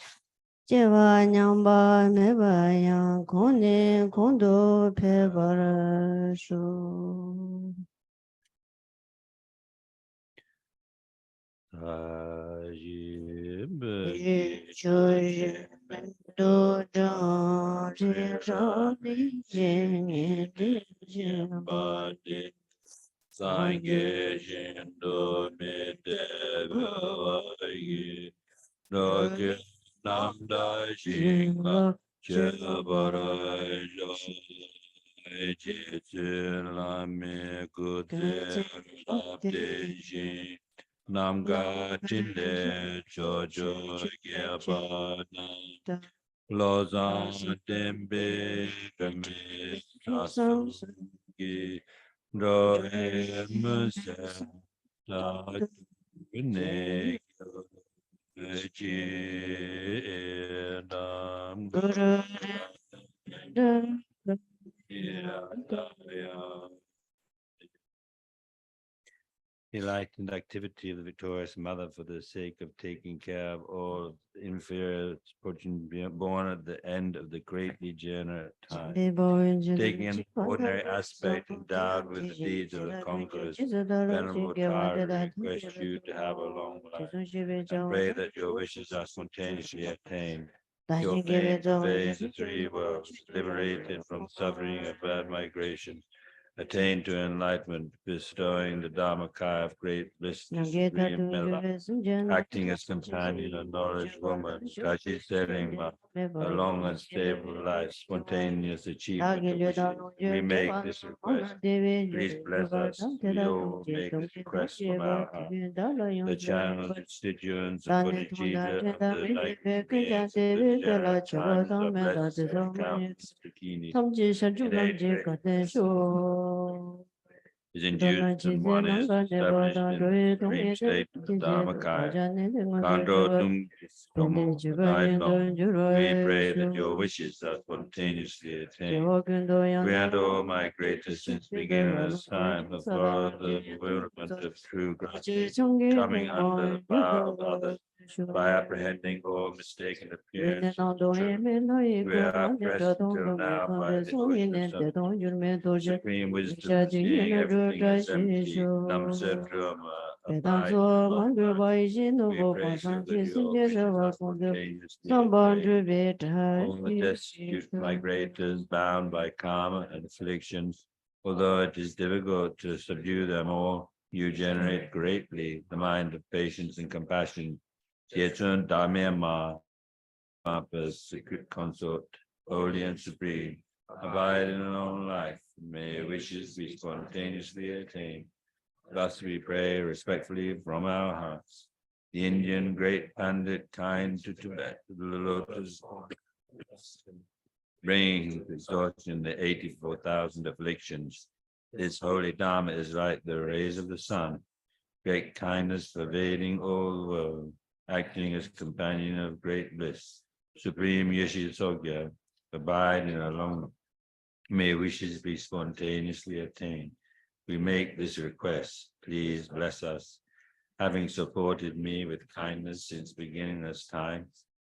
jewa nyamba meba yang kone kondo pebara shu Choje do do re ro li je ni li je ba de Sange Shindo Midevaya Doge Namda Shingla Chabaraja Jitsin Lame Kutse Labdeji Namga Chinde Chojo Gyabana Lozan Dembe Rame Sasungi Roe Musa La Gune Nam Guru enlightened activity of the victorious mother for the sake of taking care of all inferior children born at the end of the great degenerate time. Taking an ordinary aspect endowed with the deeds of the conquerors, Venerable Tara, I request you to have a long life and pray that your wishes are spontaneously attained. Your fame pervades the three worlds, liberated from suffering of bad migration, attain to enlightenment, bestowing the Dharmakaya of great bliss to Supreme Mela, acting as companion of knowledge woman, Kashi Selima, a long and stable life, spontaneous achievement of wishes. We make this request. Please bless us. We all make this request from our heart. The channel constituents of Bodhicitta and the enlightened beings of the Jara times of blessed and countless bikinis. Is induced and one is established in the supreme state of the Dharmakaya. Khandro we pray that your wishes are spontaneously attained. Grant all my greatest since beginning of time have followed the bewilderment of true grasping, coming under the power of others by apprehending all mistaken appearance of the truth. We are pressed till now by the goodness of supreme wisdom, seeing everything as empty. Namsadroma, abide in love. We praise you that your wishes are spontaneously attained. All the destitute migrators bound by karma and afflictions, although it is difficult to subdue them all, you generate greatly the mind of patience and compassion. Jetsun Dhamma, Papa's secret consort, holy and supreme, abide in a long life. May your wishes be spontaneously attained. Thus we pray respectfully from our hearts. The Indian great Pandit kind to Tibet, to the lotus, bringing to exhaustion the 84,000 afflictions. This holy Dharma is like the rays of the sun, great kindness pervading all the world, acting as companion of great bliss. Supreme Yeshasogya, abide in our long. May wishes be spontaneously attained. We make this request. Please bless us, having supported me with kindness since beginning this time,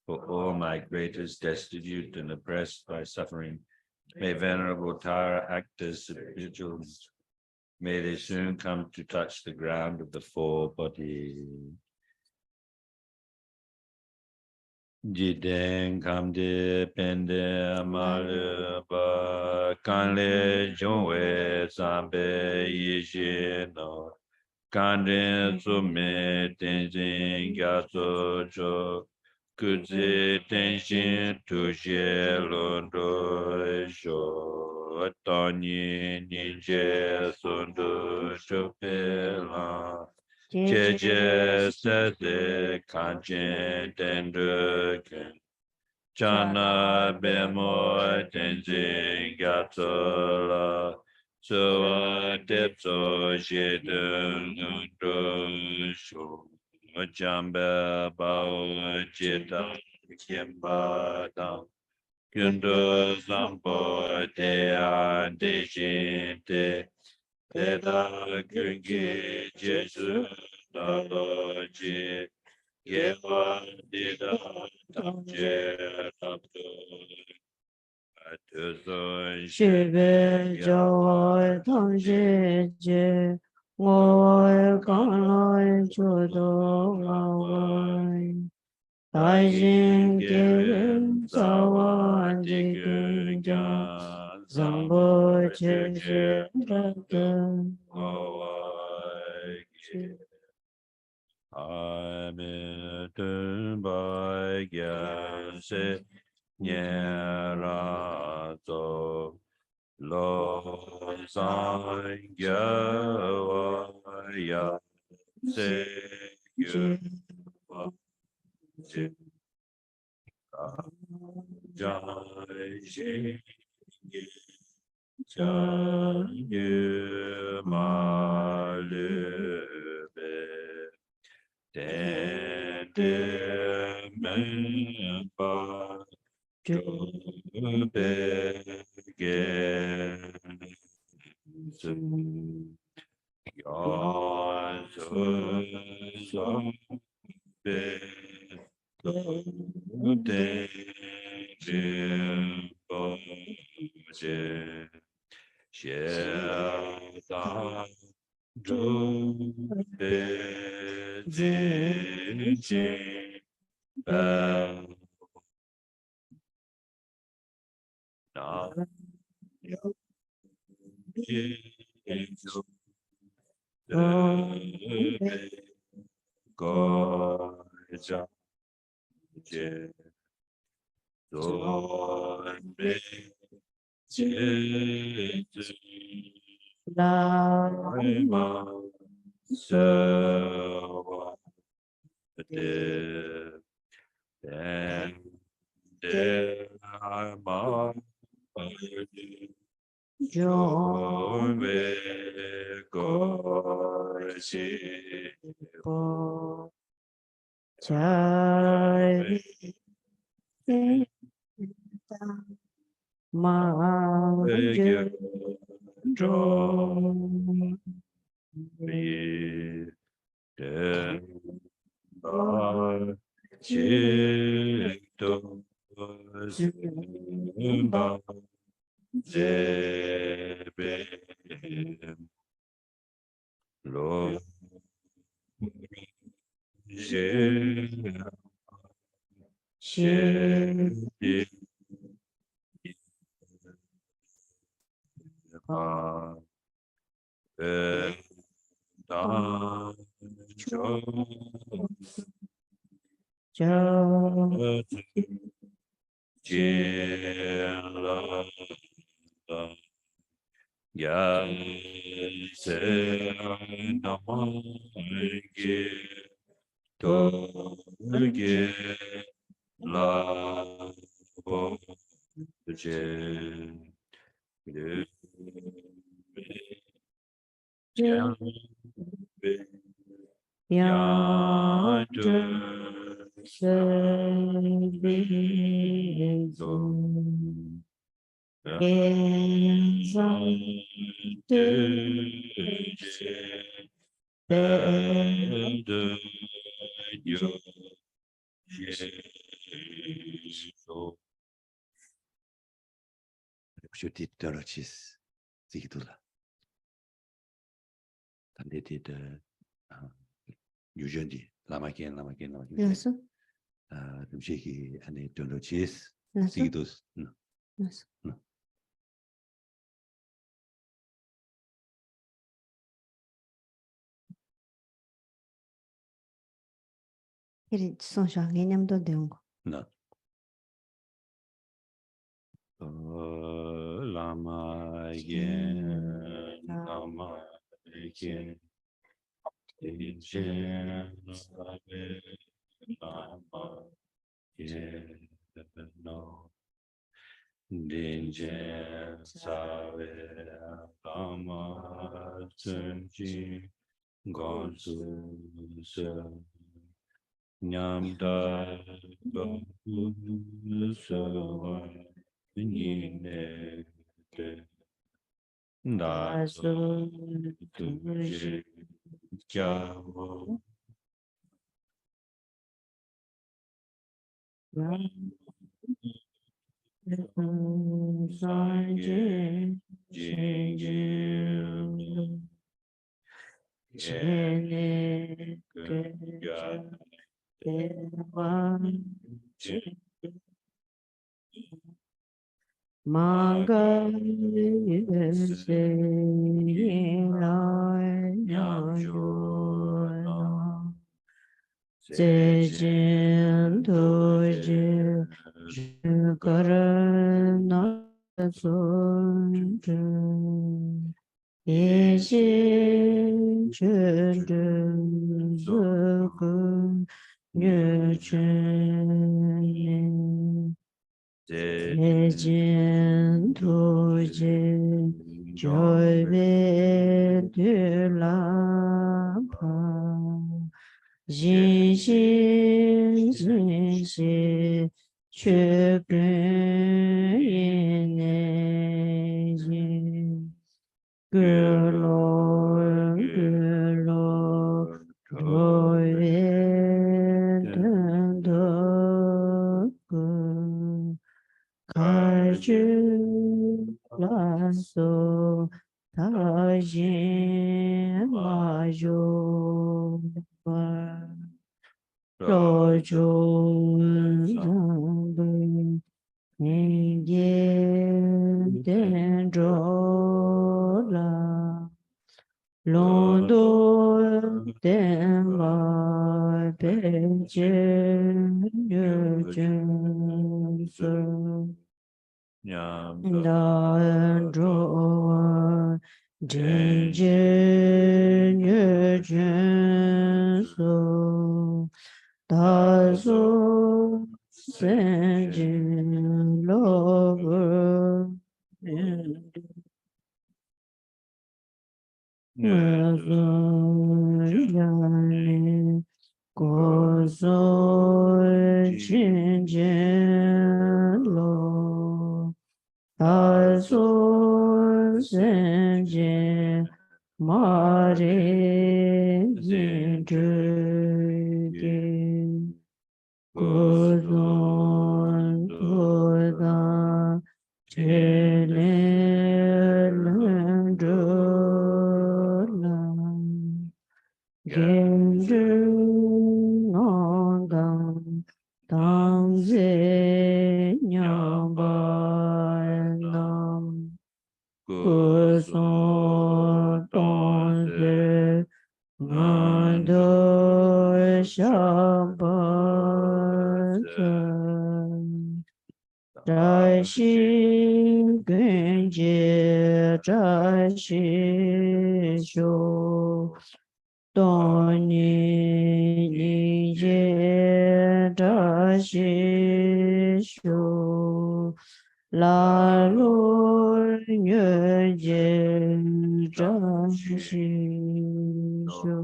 for all my greatest destitute and oppressed by suffering. May Venerable Tara act as spiritual. May they soon come to touch the ground of the four bodies. Jiden kamde pende amale ba kanle jongwe sambe yishi no Kandin sume tenzin gyaso cho. Kuzi tenshin tuje londo sho. Tani ninje sundu chupela. Jeje sese kanchen tenduken. Chana bemo tenzin gatola. So depso shedun sho. Jamba bao jita kimba dam. Kundo zambo te ante shinte. Teta kungi jesu daloji. Yewa dida tamje tapto. Atuzo Shibe Jawa Tamje Je Ngoy Kanlai Chodo Ngawai Tajin Kirin Sawa Jigin Jan Zambo Cheche Rakun Amen. By Gyase Nyerato Lo Sangya Se Yu Jai Shi Jai Yu Ma Lu Be Den De Men Pa Ju Be Gen Su Yan Su Sa Be De Jin Bo Jin Xie Da Zhu Be Jin Jin Ba Na Yo Jin Zhu De Be Go Zhang Jie Zon Be Jie Zhi Ma Se Wa De Den De Ma Jo Me Go Shi Po Chai Ma Ge Jo Yi Den Ba Chi Do Ba Je Be Lo Je She Pa Da Jo Jo Jin La Ya Se Na Ge To Ge La Bo Je Ge Jiang Be Ya Yang Du Se Bi Do Gen Zang Du Du Je Be De Yo Je So Shooty Dolochis, Zigdula. And they did usually Lamakin. Yes, The Shiki and the Dolochis, yes, Zigdus. yes. 이리 손상 개념도 되는 거. No. Lama again, Lama again. Lama again. No. Dinjen Save Lama Tsunji Gonsu Nyamda Gonsu Nine Dazo Tuji Javo Sanje Jingjim Jene Kunga Devan Manga Yese Yinayana Zejin Doji Jukarana Sunjun Yeshin Chundun Zukun Nyuchun Zejin Doji Joybe Dulapa Jinxin Jinxin Chukun Yinejin Gulor Gulor Doyen Dendokun Kaju Lasso Tajin Majo Rojun Zambin Ningyen Dendrola Londo Denva Pechen Yujun Sun Dendro Jinjin Yujun Sun Dazo Senjin Lover Yani Gozo Jinjin Lo Dazo Senjin Mare Jinjugi Gozon Toda Chenelendrola Genjun Nondam Tamze Nyambanam Gozon Tonze Nando Shabbat Dashi Genji Dashi Sho Doni Nije Dashi Sho La Lu Nye Dashi Sho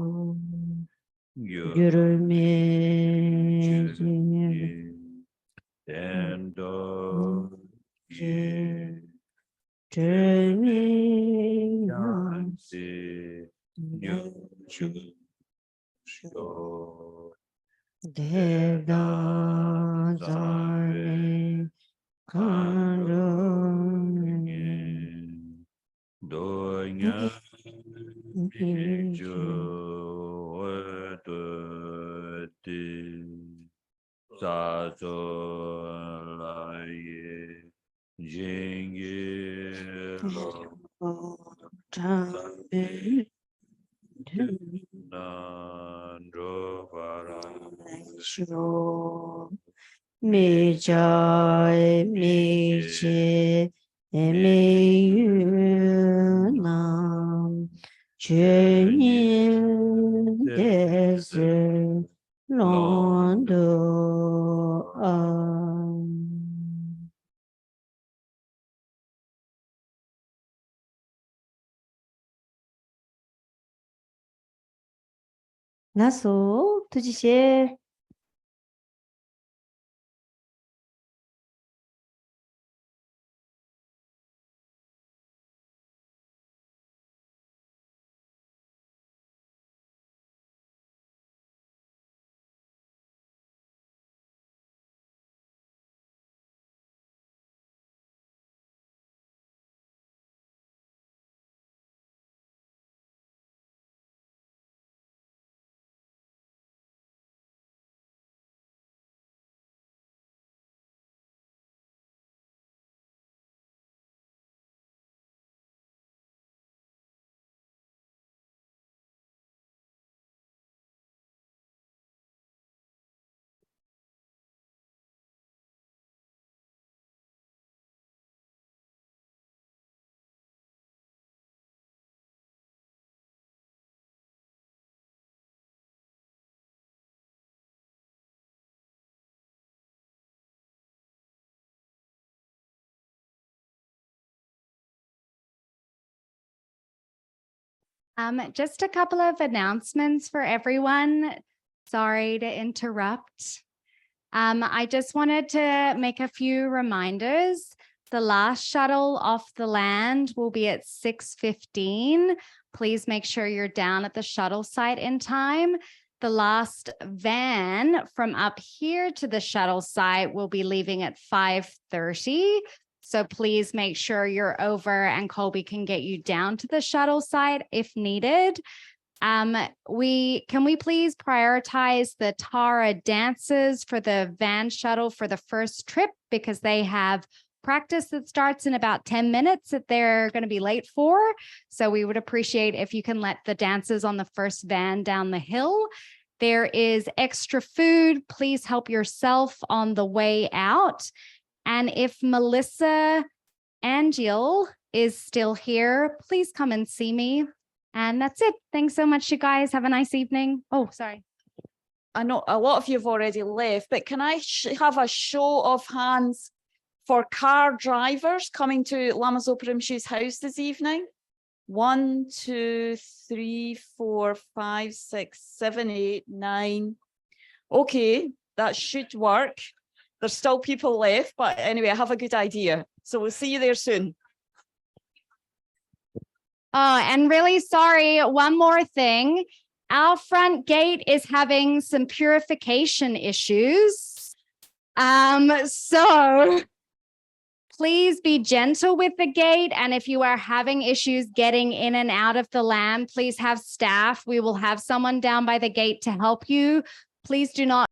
Yurme Endo Tremi Yansi Nyuchu Sho Dedan Zane Khandro-la Donya Pijo Wadoti Sazo Laye Jingiro Tambe Nandro Vara shu mi jai mi chi mi yu nam jue yin de zi long du an. Na so, tuji xie. Just a couple of announcements for everyone. Sorry to interrupt. I just wanted to make a few reminders. The last shuttle off the land will be at 6:15. Please make sure you're down at the shuttle site in time. The last van from up here to the shuttle site will be leaving at 5:30. So please make sure you're over and Colby can get you down to the shuttle site if needed. Can we please prioritize the Tara dancers for the van shuttle for the first trip, because they have practice that starts in about 10 minutes that they're going to be late for. So we would appreciate if you can let the dancers on the first van down the hill. There is extra food. Please help yourself on the way out. And if Melissa Angel is still here, please come and see me. And that's it. Thanks so much, you guys. Have a nice evening. Oh, sorry. I know a lot of you have already left, but can I have a show of hands for car drivers coming to Lama Zoparimshu's house this evening? 1, 2, 3, 4, 5, 6, 7, 8, 9. Okay, that should work. There's still people left, but anyway, I have a good idea. So we'll see you there soon. Oh, and really sorry, one more thing. Our front gate is having some purification issues. So please be gentle with the gate. And if you are having issues getting in and out of the land, please have staff. We will have someone down by the gate to help you. Please do not